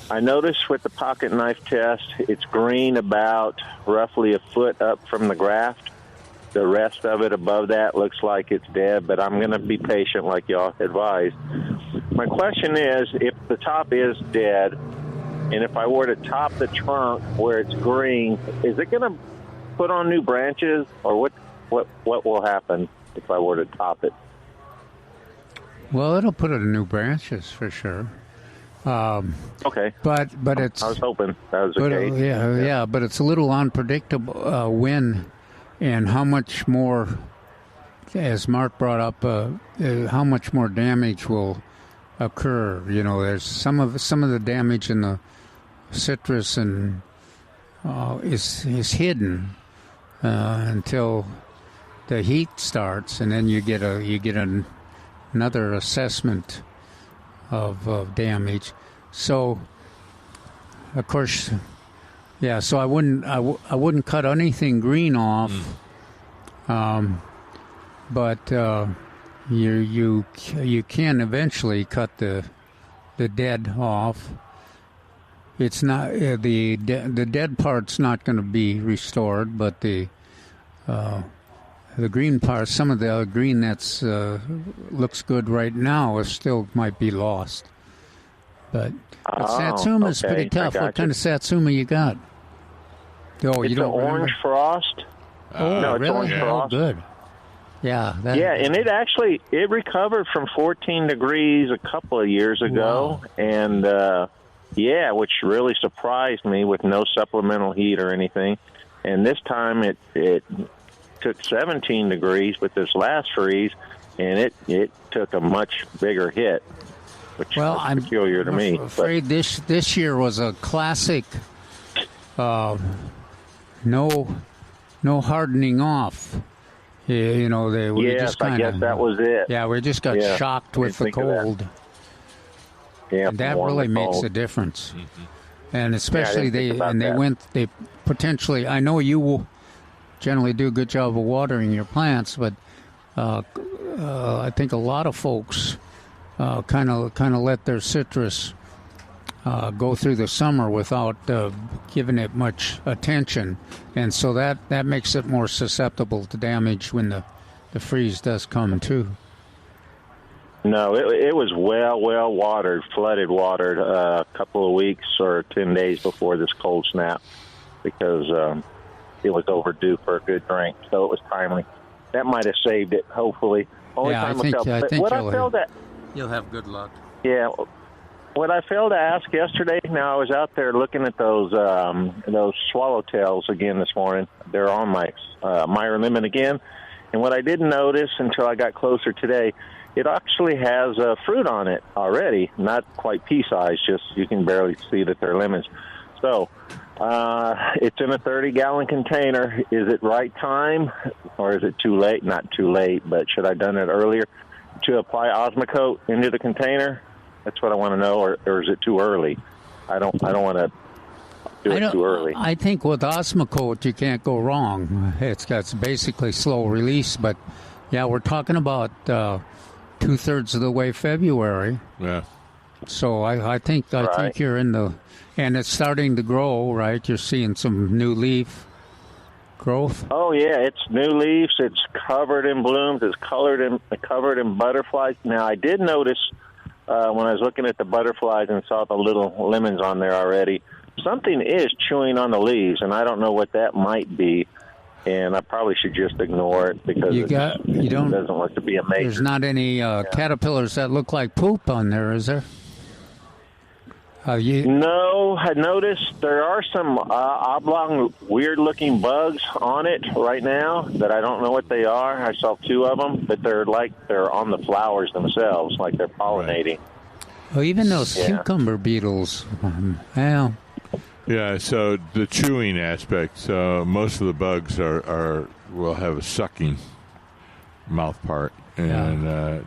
I noticed with the pocket knife test, it's green about roughly a foot up from the graft. The rest of it above that looks like it's dead, but I'm going to be patient like y'all advised. My question is, if the top is dead, and if I were to top the trunk where it's green, is it going to put on new branches, or what will happen if I were to top it? Well, it'll put on new branches for sure. Okay. But it's. I was hoping that was the case. Yeah, but it's a little unpredictable when and how much more, as Mark brought up, how much more damage will occur. You know, there's some of the damage in the citrus and is hidden until the heat starts, and then you get another assessment of damage. So, of course, yeah. So I wouldn't cut anything green off, but you can eventually cut the dead off. It's not the dead part's not going to be restored, but the green part, some of the green that's looks good right now, is still might be lost. But Satsuma is pretty tough. What kind of Satsuma you got? Oh, it's you don't an orange frost. No, it's really? orange frost. Oh, good. Yeah. And it recovered from 14 degrees a couple of years ago, and which really surprised me with no supplemental heat or anything. And this time it took 17 degrees with this last freeze, and it took a much bigger hit, which is peculiar to me. I'm afraid this year was a classic. No hardening off. You know, just kind of. I guess that was it. Yeah, we just got shocked with the cold. Yeah, and that really makes a difference. Mm-hmm. And especially they potentially. I know you will generally do a good job of watering your plants, but I think a lot of folks kind of let their citrus go through the summer without giving it much attention, and so that makes it more susceptible to damage when the freeze does come too. No, it was well watered, flooded watered a couple of weeks or 10 days before this cold snap, because it was overdue for a good drink, so it was timely. That might have saved it, hopefully. I think you'll have good luck. Yeah. What I failed to ask yesterday, now I was out there looking at those swallowtails again this morning. They're on my Myra lemon again. And what I didn't notice until I got closer today, it actually has fruit on it already. Not quite pea-sized, just you can barely see that they're lemons. So it's in a 30-gallon container. Is it right time, or is it too late? Not too late, but should I have done it earlier to apply Osmocote into the container? That's what I want to know, or is it too early? I don't want to do it too early. I think with Osmocote, you can't go wrong. It's basically slow release, but yeah, we're talking about 2/3 of the way February. Yeah. So I think you're in the, and it's starting to grow, right? You're seeing some new leaf growth. Oh yeah, it's new leaves. It's covered in blooms. It's covered in butterflies. Now I did notice when I was looking at the butterflies and saw the little lemons on there already, something is chewing on the leaves, and I don't know what that might be. And I probably should just ignore it because it doesn't look to be a major. There's not any caterpillars that look like poop on there, is there? No, I noticed there are some oblong, weird-looking bugs on it right now that I don't know what they are. I saw 2 of them, but they're on the flowers themselves, like they're pollinating. Oh, even those cucumber beetles. Yeah. Yeah. So the chewing aspect. Most of the bugs will have a sucking mouth part, and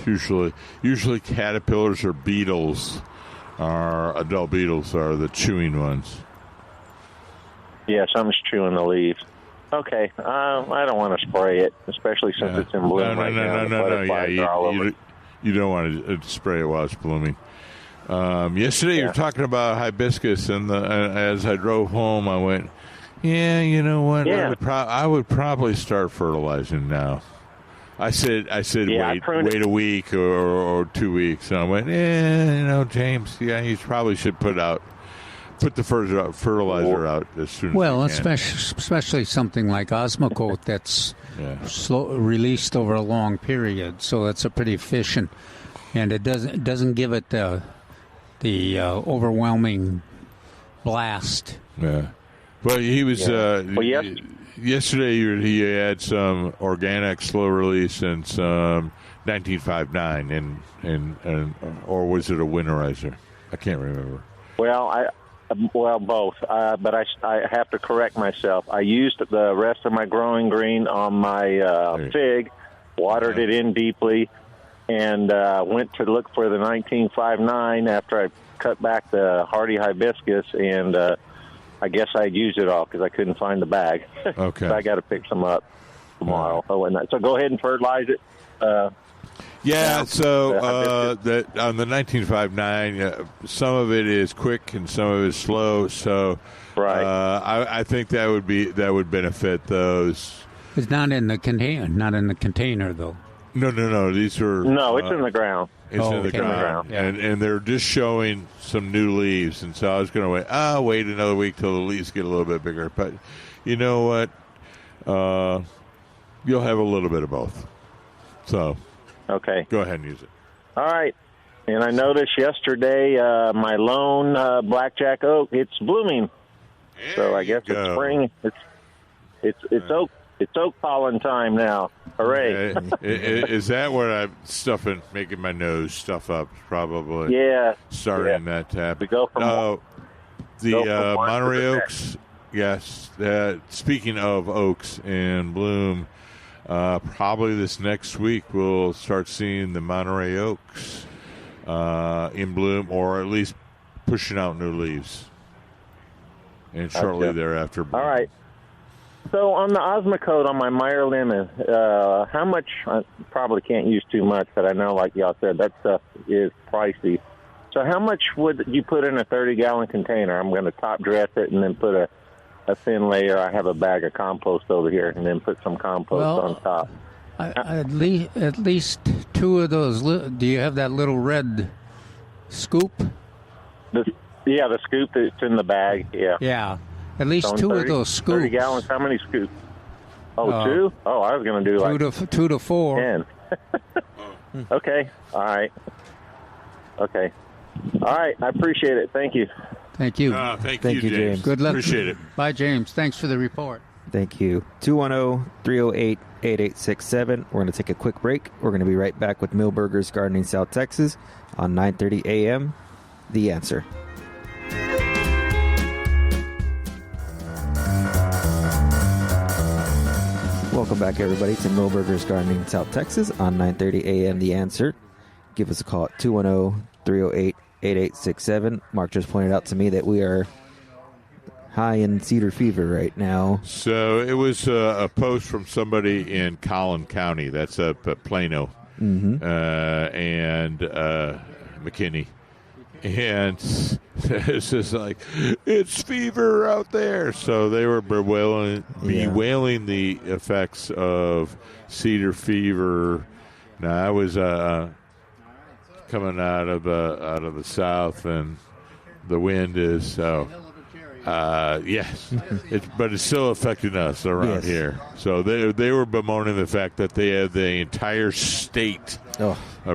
usually caterpillars or beetles. Adult beetles are the chewing ones. Yeah, something's chewing the leaves. Okay, I don't want to spray it, especially since it's in bloom right now. No. Yeah, you don't want to spray it while it's blooming. Yesterday you were talking about hibiscus, and as I drove home, I went, yeah, you know what? Yeah. I would probably start fertilizing now. I said, wait a week or 2 weeks. And I went, James, you probably should put the fertilizer out as soon as you can. Especially something like Osmocote that's released over a long period, so it's a pretty efficient, and it doesn't give it the overwhelming blast. Yeah. Well, he was. Yesterday, he had some organic slow release and some 1959, and or was it a winterizer? I can't remember. Well, both. But I have to correct myself. I used the rest of my growing green on my fig, watered it in deeply, and went to look for the 1959 after I cut back the hardy hibiscus, and I guess I'd used it all because I couldn't find the bag. Okay. So I got to pick some up tomorrow. So go ahead and fertilize it. That on the 1959, some of it is quick and some of it is slow. So I think that would benefit those. It's not in the container, though. No. These are it's in the ground. It's in the ground. Yeah. And they're just showing some new leaves. And so I was going to wait another week till the leaves get a little bit bigger. But you know what? You'll have a little bit of both. So okay, go ahead and use it. All right. And I noticed yesterday my lone blackjack oak, it's blooming. So I guess it's spring. It's oak. It's oak pollen time now. Hooray. Is that what I'm making my nose stuff up? Probably. Yeah. Starting that tab. We go from the Monterey Oaks. Yes. Speaking of oaks in bloom, probably this next week we'll start seeing the Monterey Oaks in bloom, or at least pushing out new leaves. And shortly thereafter. All right. So on the Osmocote on my Meyer lemon, how much? I probably can't use too much, but I know, like y'all said, that stuff is pricey. So how much would you put in a 30-gallon container? I'm going to top dress it and then put a thin layer. I have a bag of compost over here, and then put some compost on top. At least 2 of those. Do you have that little red scoop? The scoop that's in the bag. Yeah. Yeah. At least 2 of those scoops. 30 gallons, how many scoops? 2? Oh, I was going to do 2 to 4. 10. Okay. All right. Okay. All right. I appreciate it. Thank you. Thank you. Thank you, James. Good luck. Appreciate it. Bye, James. Thanks for the report. Thank you. 210-308-8867. We're going to take a quick break. We're going to be right back with Millburgers Gardening South Texas on 9:30 a.m. The Answer. Welcome back, everybody, to Millburgers Gardening South Texas on 9:30 a.m. The Answer. Give us a call at 210-308-8867. Mark just pointed out to me that we are high in cedar fever right now. So it was a post from somebody in Collin County. That's up at Plano and McKinney. And it's just like, it's fever out there. So they were bewailing the effects of cedar fever. Now, I was coming out of the south, and the wind is yes, but it's still affecting us around here. So they were bemoaning the fact that they had the entire state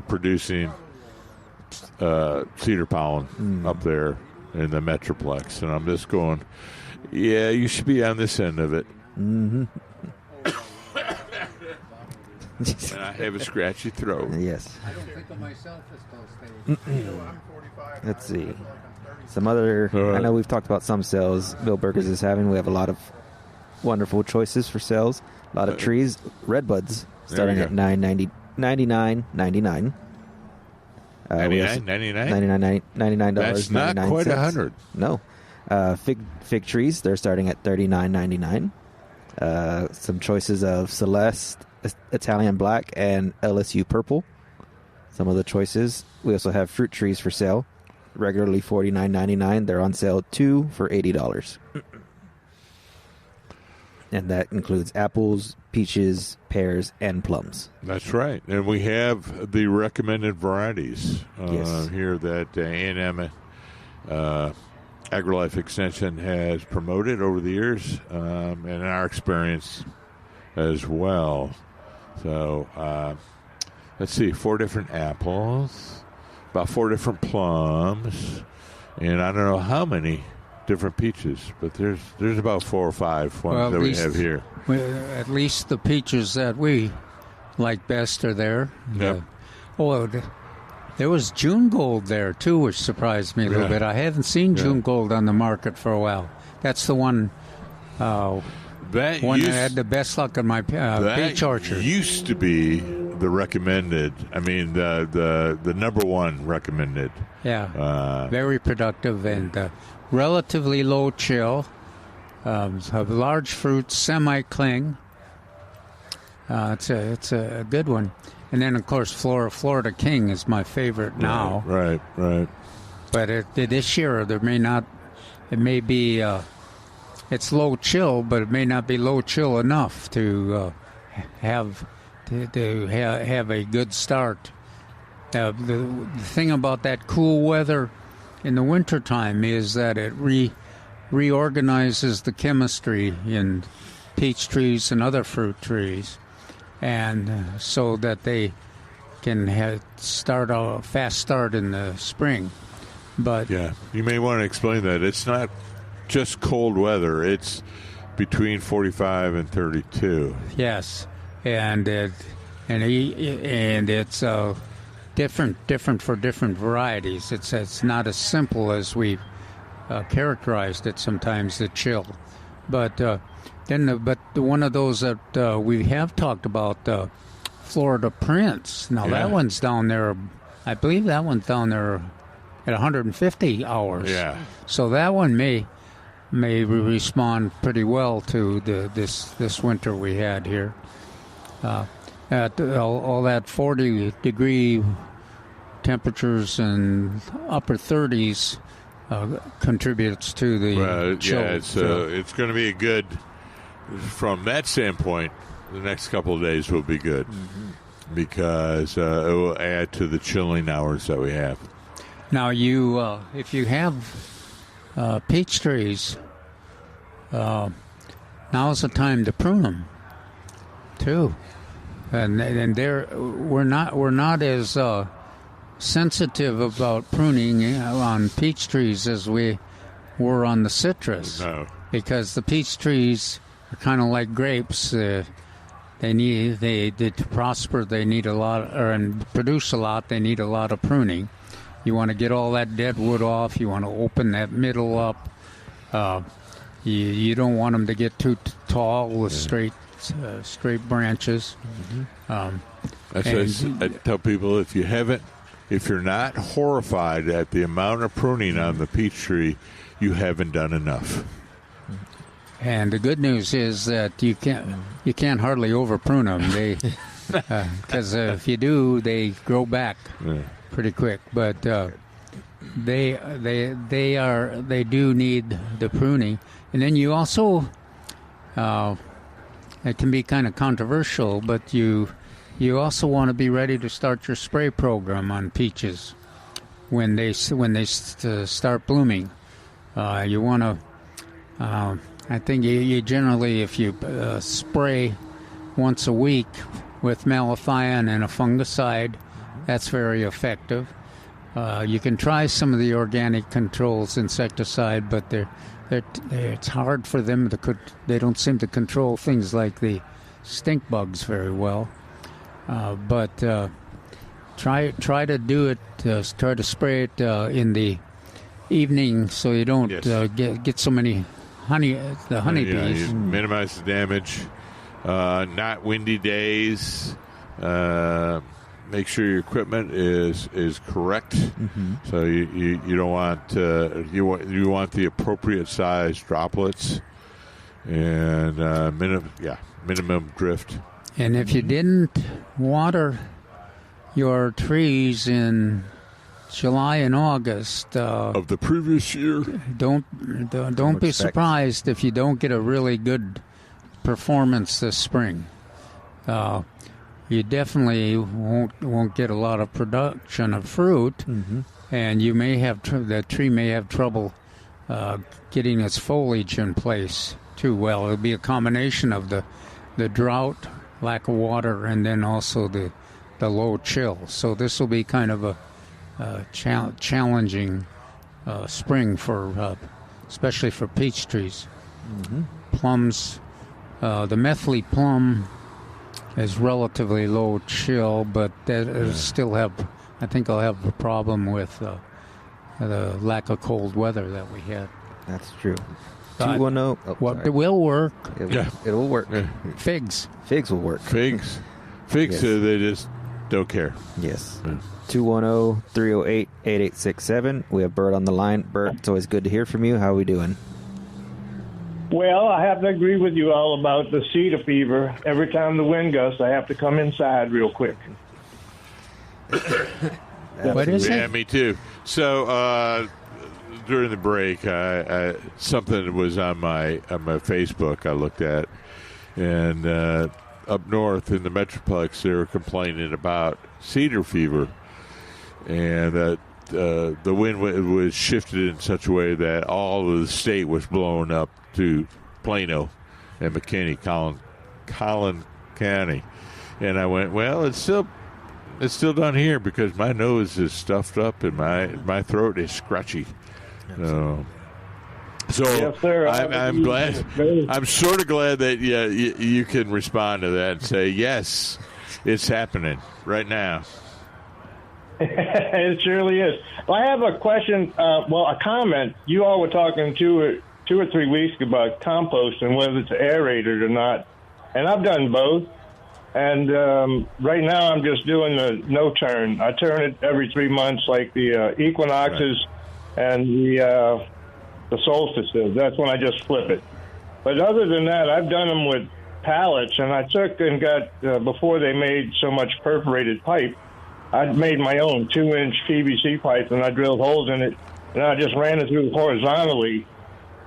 producing cedar pollen up there in the Metroplex, and I'm just going, yeah, you should be on this end of it. Mm-hmm. And I have a scratchy throat. Yes. I don't think of myself as close. Let's see. Some other, I know we've talked about some sales Millburgers is having. We have a lot of wonderful choices for sales. A lot of trees. Redbuds starting at $99.99. $99.99? $99. That's not quite $100. No. Fig trees, they're starting at $39.99. Some choices of Celeste, Italian Black, and LSU Purple. Some of the choices. We also have fruit trees for sale. Regularly $49.99. They're on sale 2 for $80. And that includes apples, peaches, pears, and plums. That's right. And we have the recommended varieties here that A&M AgriLife Extension has promoted over the years, and in our experience as well. So let's see, 4 different apples, about 4 different plums, and I don't know how many different peaches, but there's about 4 or 5 ones that we have here. At least the peaches that we like best are there. Yep. There was June Gold there too, which surprised me a little bit. I haven't seen June Gold on the market for a while. That's the one. That had the best luck in my peach orchard. Used to be the recommended. I mean, the number one recommended. Yeah, very productive and relatively low chill. Have large fruit, semi-cling. It's a good one. And then, of course, Florida King is my favorite now. Right. But this year, there may not. It may be. It's low chill, but it may not be low chill enough to have a good start. The thing about that cool weather in the wintertime is that it reorganizes the chemistry in peach trees and other fruit trees, and so that they can start a fast start in the spring. But you may want to explain that. It's not just cold weather. It's between 45 and 32. Yes, and it's different for different varieties. It's not as simple as we characterized it sometimes, the chill. But one of those that we have talked about, Florida Prince. Now that one's down there. I believe that one's down there at 150 hours. Yeah. So that one may respond pretty well to this winter we had here. At all that 40-degree temperatures and upper 30s contributes to the chill. Yeah, it's going to be a good, from that standpoint, the next couple of days will be good because it will add to the chilling hours that we have. Now, if you have peach trees, now's the time to prune them, too. And we're not as sensitive about pruning on peach trees as we were on the citrus. No. Because the peach trees are kind of like grapes. To prosper, they need a lot, and produce a lot. They need a lot of pruning. You want to get all that dead wood off. You want to open that middle up. You don't want them to get too tall with straight branches. I tell people, if you're not horrified at the amount of pruning on the peach tree, you haven't done enough. And the good news is that you can't hardly over prune them. They because if you do, they grow back pretty quick. But they do need the pruning, and then you also it can be kind of controversial, but you also want to be ready to start your spray program on peaches when they start blooming. You want to. I think you generally, if you spray once a week with malathion and a fungicide, that's very effective. You can try some of the organic controls insecticide, but it's hard for them they don't seem to control things like the stink bugs very well. But try to do it. Try to spray it in the evening so you don't get so many honeybees. You minimize the damage. Not windy days. Make sure your equipment is correct. Mm-hmm. So you don't want you want the appropriate size droplets and minimum drift. And if you didn't water your trees in July and August of the previous year, don't be surprised if you don't get a really good performance this spring. You definitely won't get a lot of production of fruit, and you may have the tree may have trouble getting its foliage in place too well. It'll be a combination of the drought, lack of water, and then also the low chill. So this will be kind of a challenging spring for especially for peach trees. Plums, the methley plum is relatively low chill, but still I think I'll have a problem with the lack of cold weather that we had. That's true. 210. What will work? It will work. Figs will work. Figs. Yes. They just don't care. Yes. 210-308-8867. We have Bert on the line. Bert, it's always good to hear from you. How are we doing? Well, I have to agree with you all about the cedar fever. Every time the wind gusts, I have to come inside real quick. What is it? Yeah, me too. So during the break, I something was on my Facebook I looked at, and up north in the Metroplex, they were complaining about cedar fever, and that the wind was shifted in such a way that all of the state was blown up to Plano and McKinney, Collin County. And I went, well, it's still down here because my nose is stuffed up and my throat is scratchy. So yes, sir. I'm glad. I'm sort of glad that you can respond to that and say, yes, it's happening right now. It surely is. Well, I have a question, a comment. You all were talking 2 or 3 weeks about compost and whether it's aerated or not. And I've done both. And right now I'm just doing the no-turn. I turn it every 3 months like the equinoxes and the solstices. That's when I just flip it. But other than that, I've done them with pallets. And I took and got, before they made so much perforated pipe, I made my own 2-inch PVC pipe, and I drilled holes in it, and I just ran it through horizontally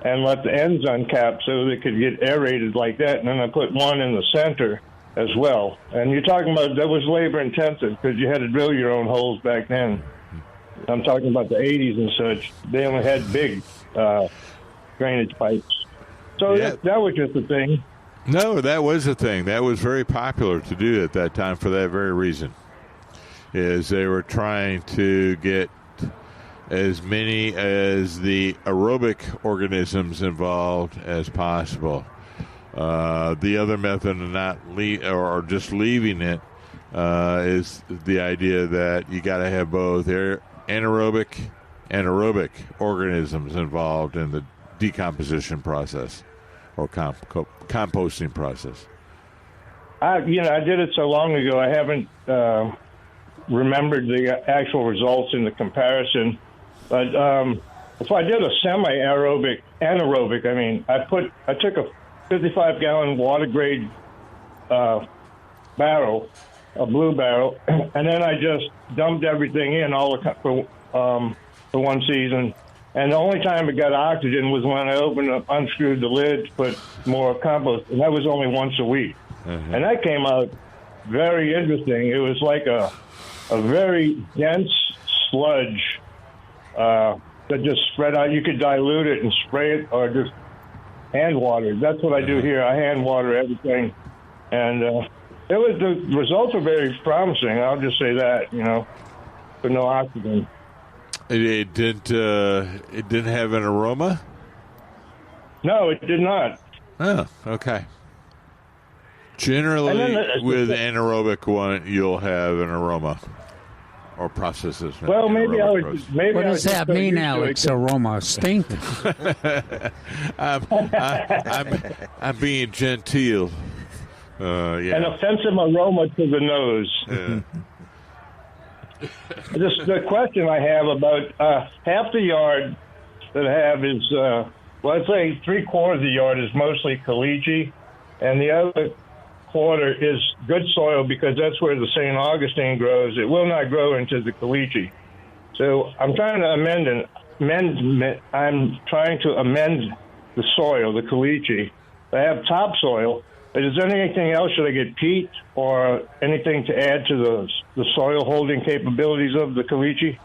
and let the ends uncap so they could get aerated like that. And then I put one in the center as well. And you're talking about that was labor intensive because you had to drill your own holes back then. I'm talking about the 80s and such. They only had big drainage pipes. So that was just a thing. No, that was a thing. That was very popular to do at that time for that very reason. Is they were trying to get as many as the aerobic organisms involved as possible. The other method of not or just leaving it is the idea that you got to have both anaerobic and aerobic organisms involved in the decomposition process or composting process. I did it so long ago. I haven't remembered the actual results in the comparison. But So I did a semi-aerobic, anaerobic. I mean, I took a 55-gallon water grade barrel, a blue barrel, and then I just dumped everything in for one season. And the only time it got oxygen was when I unscrewed the lid to put more compost, and that was only once a week. Mm-hmm. And that came out very interesting. It was like a very dense sludge that just spread out. You could dilute it and spray it, or just hand water. That's what I do here. I hand water everything, and the results are very promising. I'll just say that, with no oxygen. It didn't have an aroma? No, it did not. Oh, okay. Generally, with anaerobic one, you'll have an aroma or processes. Well, maybe I would. What does that mean, Alex? Aroma stink? I'm being genteel. Yeah. An offensive aroma to the nose. Yeah. The question I have about half the yard that I have is, I'd say 3/4 of the yard is mostly caliche, and the other quarter is good soil because that's where the St. Augustine grows. It will not grow into the caliche. So I'm trying to amend the soil, the caliche. I have topsoil. But is there anything else? Should I get peat or anything to add to the soil holding capabilities of the caliche?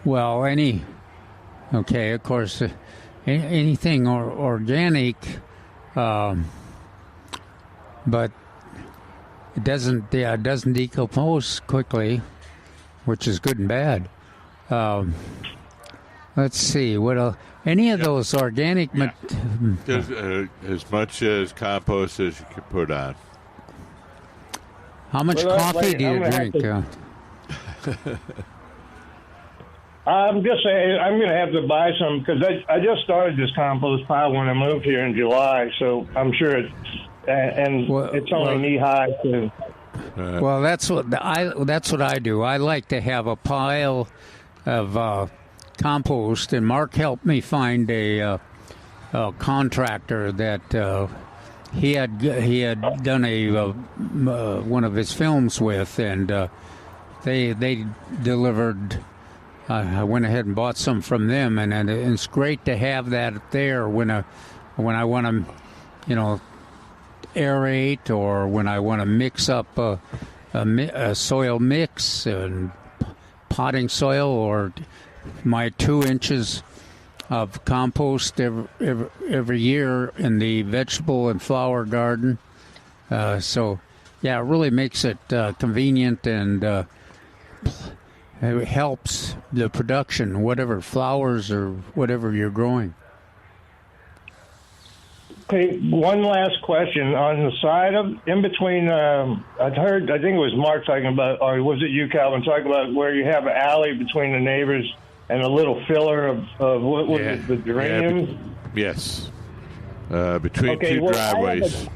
Well, of course, anything organic, but it doesn't decompose quickly, which is good and bad. Let's see what else. Any of those organic... as much as compost as you can put on. How much coffee do you drink? I'm just saying I'm going to have to buy some because I just started this compost pile when I moved here in July, so I'm sure it's only knee-high. So. Well, that's what I do. I like to have a pile of... compost, and Mark helped me find a contractor that he had done one of his films with, and they delivered. I went ahead and bought some from them, and it's great to have that there when I want to, aerate, or when I want to mix up a soil mix and potting soil, or my 2 inches of compost every year in the vegetable and flower garden. So, yeah, it really makes it convenient, and it helps the production, whatever flowers or whatever you're growing. Okay, one last question. On the side in between, I think it was Mark talking about, or was it you, Calvin, talking about where you have an alley between the neighbors and a little filler of what was it, the geraniums? Yes. Between two driveways.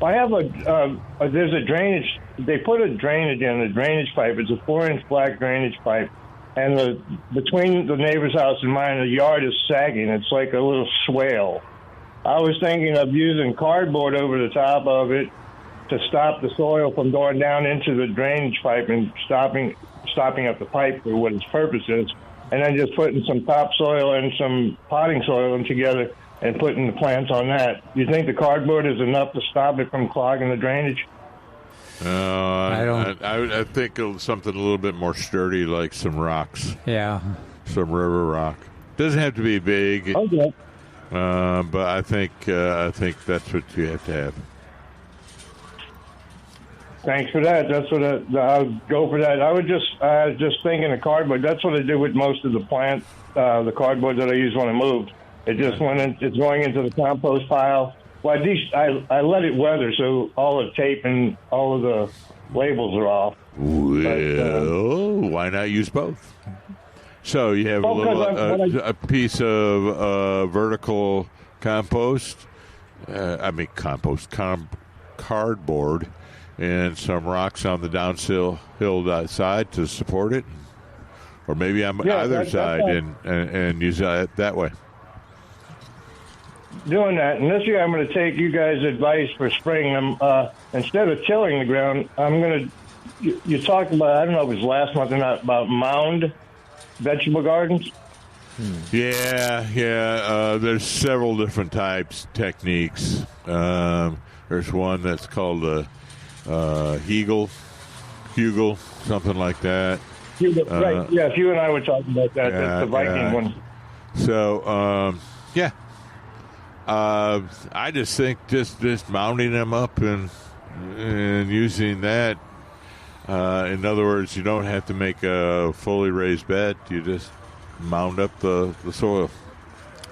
I have there's a drainage. They put a drainage in, a drainage pipe. It's a 4-inch black drainage pipe. And between the neighbor's house and mine, the yard is sagging. It's like a little swale. I was thinking of using cardboard over the top of it to stop the soil from going down into the drainage pipe and stopping up the pipe for what its purpose is, and then just putting some topsoil and some potting soil in together and putting the plants on that. You think the cardboard is enough to stop it from clogging the drainage? I think of something a little bit more sturdy, like some rocks. Yeah. Some river rock. Doesn't have to be big. Okay. But I think that's what you have to have. Thanks for that. That's what I'll go for that. I was just thinking of cardboard. That's what I do with most of the plant, the cardboard that I use when I moved. It just it's going into the compost pile. Well, at least I let it weather, so all the tape and all of the labels are off. Well, why not use both? So you have a piece of vertical compost. Cardboard. And some rocks on the downhill side to support it, or maybe on either side and use it that way. Doing that, and this year I'm going to take you guys' advice for spring. Instead of tilling the ground, I'm going to. You talked about, I don't know if it was last month or not, about mound vegetable gardens. Yeah. There's several different techniques. There's one that's called a Hugel, something like that. Right. Yes, you and I were talking about that. That's the Viking one. So, I just think just mounting them up and using that. In other words, you don't have to make a fully raised bed. You just mound up the soil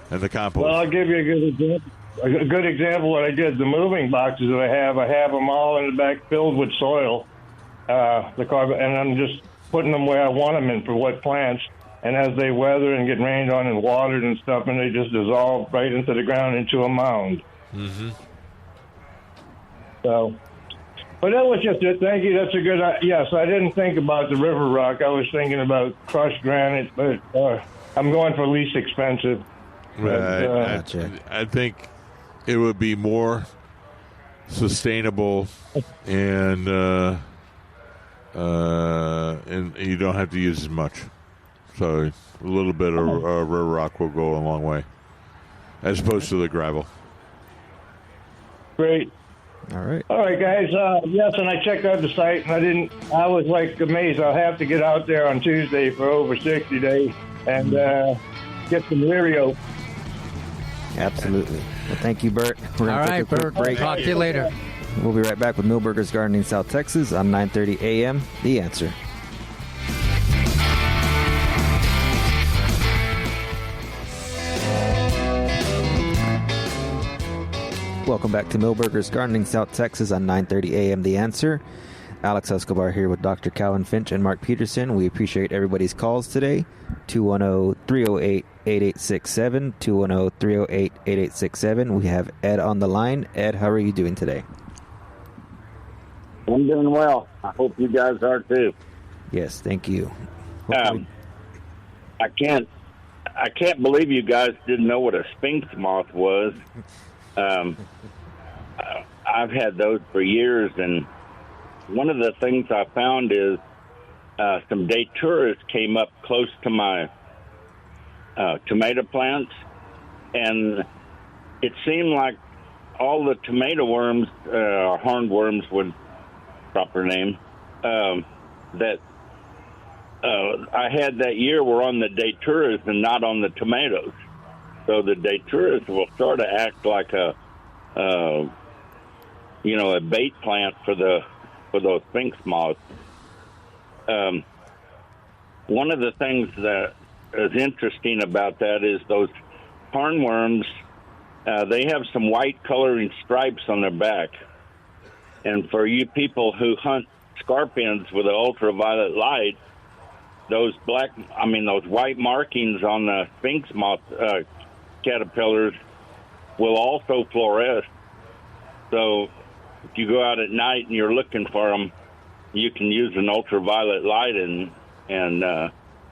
and the compost. Well, I'll give you a good example. A good example what I did. The moving boxes that I have them all in the back filled with soil, the carbon, and I'm just putting them where I want them in for what plants. And as they weather and get rained on and watered and stuff, and they just dissolve right into the ground into a mound. Mm-hmm. So, but that was just it. Thank you. That's a good. Yes, I didn't think about the river rock. I was thinking about crushed granite, but I'm going for least expensive. Right. I think it would be more sustainable, and you don't have to use as much. So a little bit of river rock will go a long way, as opposed to the gravel. Great. All right, guys. Yes, and I checked out the site, and I was like amazed. I'll have to get out there on Tuesday for over 60 days and get some Lirio. Absolutely. Well, thank you, Bert. All right, Bert. Break. Talk to you later. We'll be right back with Millburgers Gardening South Texas on 9:30 a.m. The Answer. Welcome back to Millburgers Gardening South Texas on 9:30 a.m. The Answer. Alex Escobar here with Dr. Calvin Finch and Mark Peterson. We appreciate everybody's calls today. 210-308-8867, 210-308-8867. We have Ed on the line. Ed, how are you doing today? I'm doing well. I hope you guys are too. Yes, thank you. I can't believe you guys didn't know what a sphinx moth was. I've had those for years, and one of the things I found is some daturas came up close to my tomato plants, and it seemed like all the tomato worms, horned worms would proper name, that I had that year were on the daturas and not on the tomatoes. So the daturas will sort of act like a bait plant for those sphinx moths. One of the things that is interesting about that is those hornworms. They have some white coloring stripes on their back, and for you people who hunt scorpions with the ultraviolet light, those white markings on the sphinx moth caterpillars will also fluoresce. So if you go out at night and you're looking for them, you can use an ultraviolet light and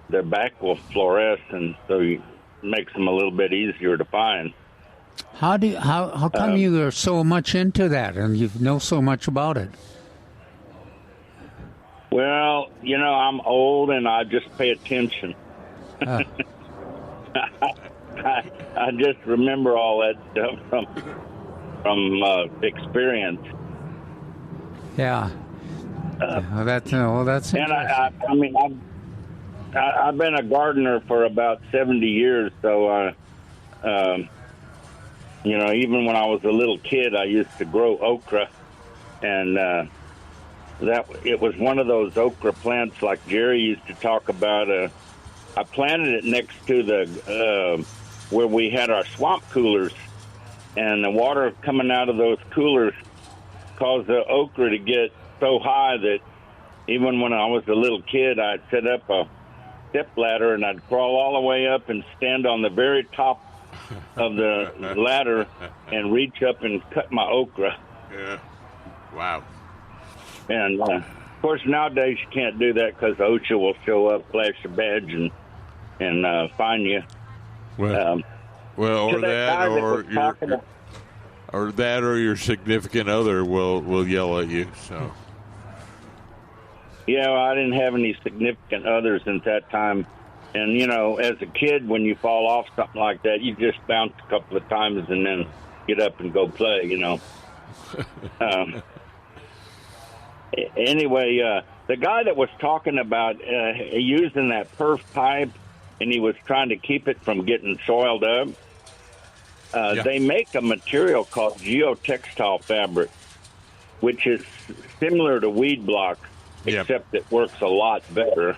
their back will fluoresce, and so it makes them a little bit easier to find. How come you are so much into that and you know so much about it? Well, I'm old and I just pay attention. I just remember all that stuff from experience. Yeah. That's and I've been a gardener for about 70 years, so even when I was a little kid, I used to grow okra, and it was one of those okra plants like Jerry used to talk about. I planted it next to the where we had our swamp coolers, and the water coming out of those coolers caused the okra to get so high that even when I was a little kid, I'd set up a step ladder and I'd crawl all the way up and stand on the very top of the ladder and reach up and cut my okra. Yeah. Wow. And Of course, nowadays you can't do that because OSHA will show up, flash a badge, and fine you. Well, or your significant other will yell at you. So. Yeah, well, I didn't have any significant others at that time. And, as a kid, when you fall off something like that, you just bounce a couple of times and then get up and go play, Anyway, the guy that was talking about using that perf pipe, and he was trying to keep it from getting soiled up, they make a material called geotextile fabric, which is similar to weed block, except it works a lot better.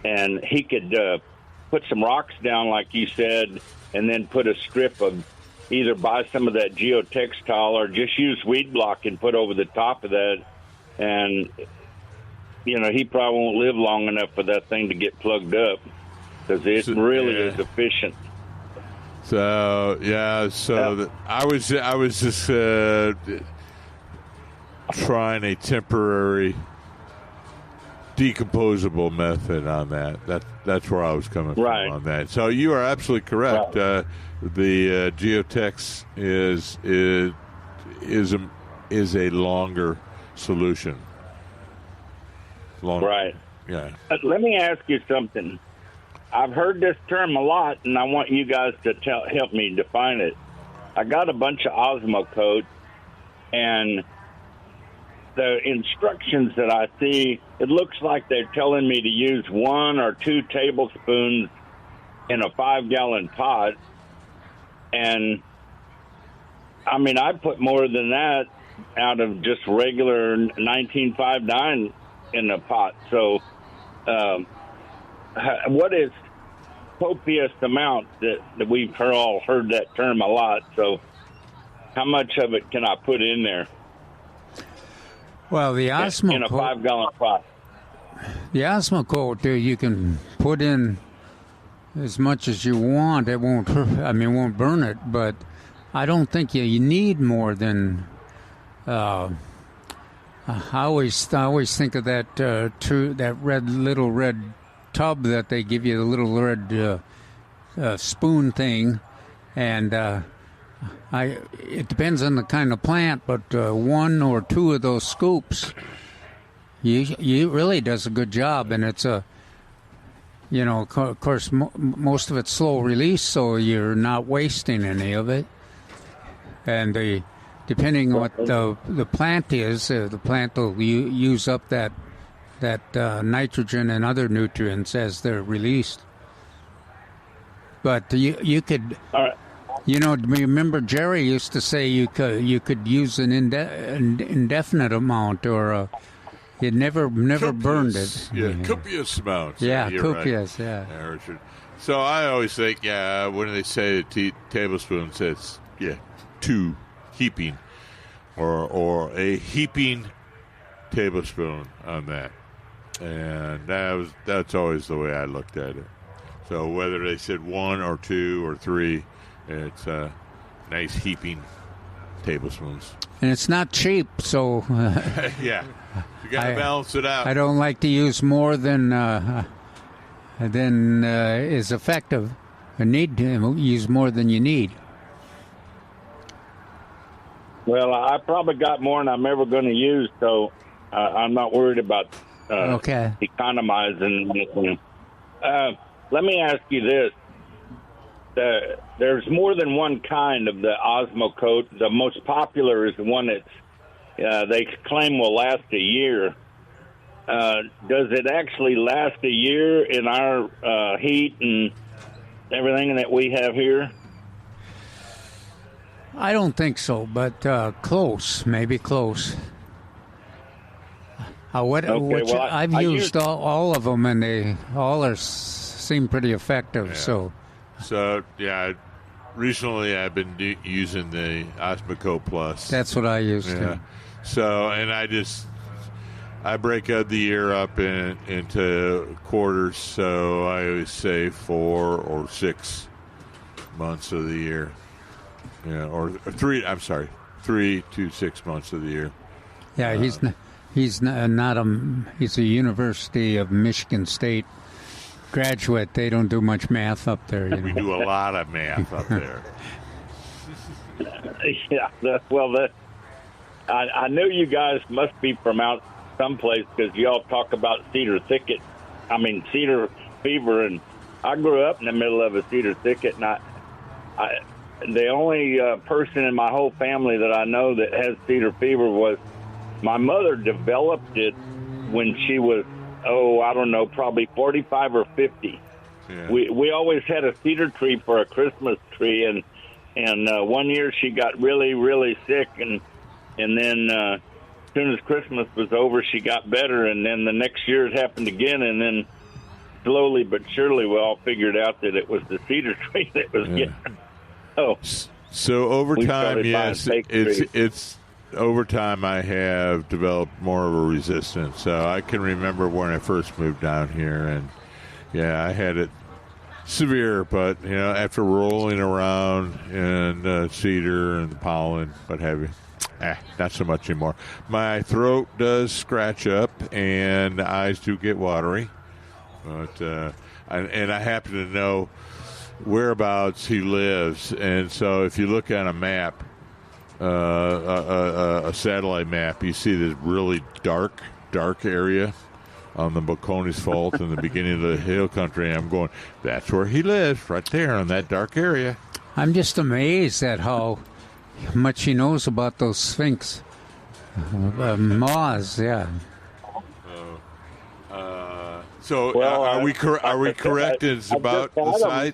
And he could put some rocks down, like you said, and then put a strip of either buy some of that geotextile or just use weed block and put over the top of that. And, he probably won't live long enough for that thing to get plugged up because it really is efficient. So, I was just trying a temporary decomposable method on that. That's where I was coming from on that. So you are absolutely correct. Right. The Geotex is a longer solution. Right. Yeah. Let me ask you something. I've heard this term a lot, and I want you guys to help me define it. I got a bunch of Osmocote, and the instructions that I see, it looks like they're telling me to use 1 or 2 tablespoons in a 5-gallon pot. And, I put more than that out of just regular 1959 in a pot. So what is copious amount that we've all heard that term a lot? So how much of it can I put in there? Well, the Osmocote, in a 5-gallon pot. The Osmocote, you can put in as much as you want. It won't hurt, it won't burn it, but I don't think you need more than. I always think of that that little red tub that they give you, the little red spoon thing, and it depends on the kind of plant, but 1 or 2 of those scoops, you really does a good job, and it's of course, most of it's slow release, so you're not wasting any of it, and depending on what the plant is, the plant will use up that nitrogen and other nutrients as they're released. But you could. All right. Remember Jerry used to say you could use an indefinite amount, or it never burned it. Yeah, copious amounts. Yeah, copious. Right. Yeah, Richard. So I always think, when they say tablespoons, it's 2 heaping, or a heaping tablespoon on that, and that's always the way I looked at it. So whether they said 1 or 2 or 3. It's nice heaping tablespoons. And it's not cheap, so... yeah. You got to balance it out. I don't like to use more than is effective. I need to use more than you need. Well, I probably got more than I'm ever going to use, so I'm not worried about economizing. Let me ask you this. There's more than one kind of the Osmocote. The most popular is the one that they claim will last a year. Does it actually last a year in our heat and everything that we have here? I don't think so, but close, maybe close. I've used all of them, and they all seem pretty effective. Yeah. So, recently I've been using the Osmocote Plus. That's what I use, too. So, and I break the year up into quarters, so I always say 4 or 6 months of the year. or 3 to 6 months of the year. Yeah, He's he's a University of Michigan State graduate. They don't do much math up there. You know? We do a lot of math up there. Yeah, I knew you guys must be from out someplace because y'all talk about cedar fever, and I grew up in the middle of a cedar thicket, and the only person in my whole family that I know that has cedar fever was my mother. Developed it when she was, I don't know, probably 45 or 50. Yeah. We always had a cedar tree for a Christmas tree, and one year she got really, really sick, and then as soon as Christmas was over, she got better, and then the next year it happened again, and then slowly but surely we all figured out that it was the cedar tree that was getting her. So over time, yes, it's over time I have developed more of a resistance. So I can remember when I first moved down here, and I had it severe, but after rolling around in cedar and pollen, what have you, not so much anymore. My throat does scratch up, and the eyes do get watery, but and I happen to know whereabouts he lives, and so if you look at a map, a satellite map, you see this really dark area on the Boconis Fault in the beginning of the hill country. I'm going, that's where he lives, right there in that dark area. I'm just amazed at how much he knows about those Sphinx moths. Yeah. So are we correct? It's about the size.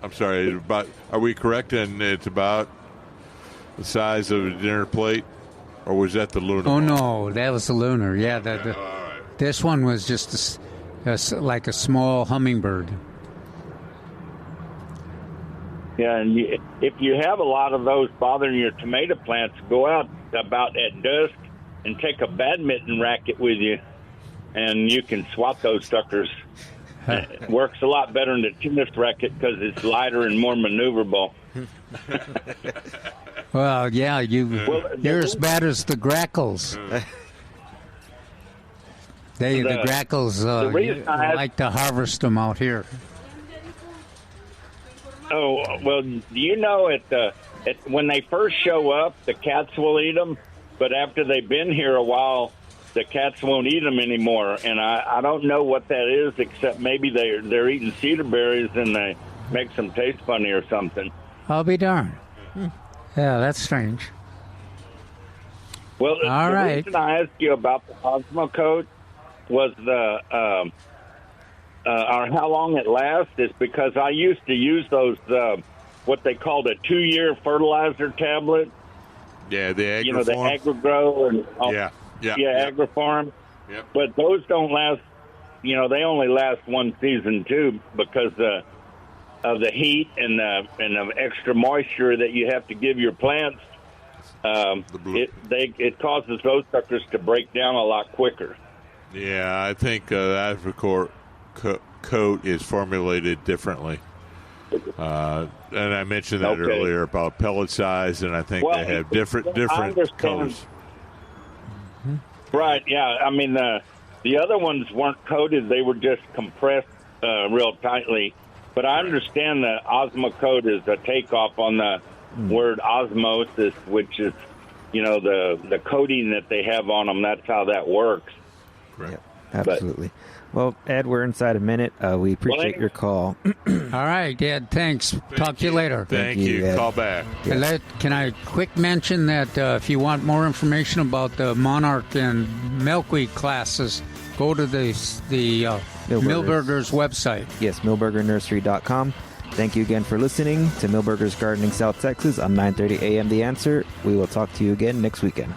I'm sorry. Are we correct? And it's about the size of a dinner plate, or was that the lunar? Oh no, that was the lunar. Yeah. This one was just like a small hummingbird. Yeah, and if you have a lot of those bothering your tomato plants, go out about at dusk and take a badminton racket with you, and you can swap those suckers. It works a lot better than the tennis racket because it's lighter and more maneuverable. Well, yeah, you're as bad as the grackles. The grackles like to harvest them out here. Oh, well, do you know when they first show up, the cats will eat them, but after they've been here a while, the cats won't eat them anymore. And I don't know what that is, except maybe they're eating cedar berries and they make them taste funny or something. I'll be darned. Yeah, that's strange. Well, the reason I asked you about the Osmocote was how long it lasts is because I used to use those what they called a 2-year fertilizer tablet. Yeah, the Agriform. The AgriGrow and AgriFarm. Yep. But those don't last. They only last one season too because of the heat and the extra moisture that you have to give your plants. It causes those suckers to break down a lot quicker. Yeah, I think the coat is formulated differently. And I mentioned that earlier about pellet size, and I think they have different colors. Right, yeah. I mean, the other ones weren't coated. They were just compressed real tightly. But I understand the Osmocote is a takeoff on the word osmosis, which is, the coating that they have on them. That's how that works. Right. Yep, absolutely. Well, Ed, we're inside a minute. We appreciate your call. All right, Ed, thanks. Talk to you later. Thank you. Ed. Call back. Yes. Can I quick mention that if you want more information about the monarch and milkweed classes, go to the Millburgers website. Yes, millburgernursery.com. Thank you again for listening to Millburgers Gardening South Texas on 9:30 a.m. The Answer. We will talk to you again next weekend.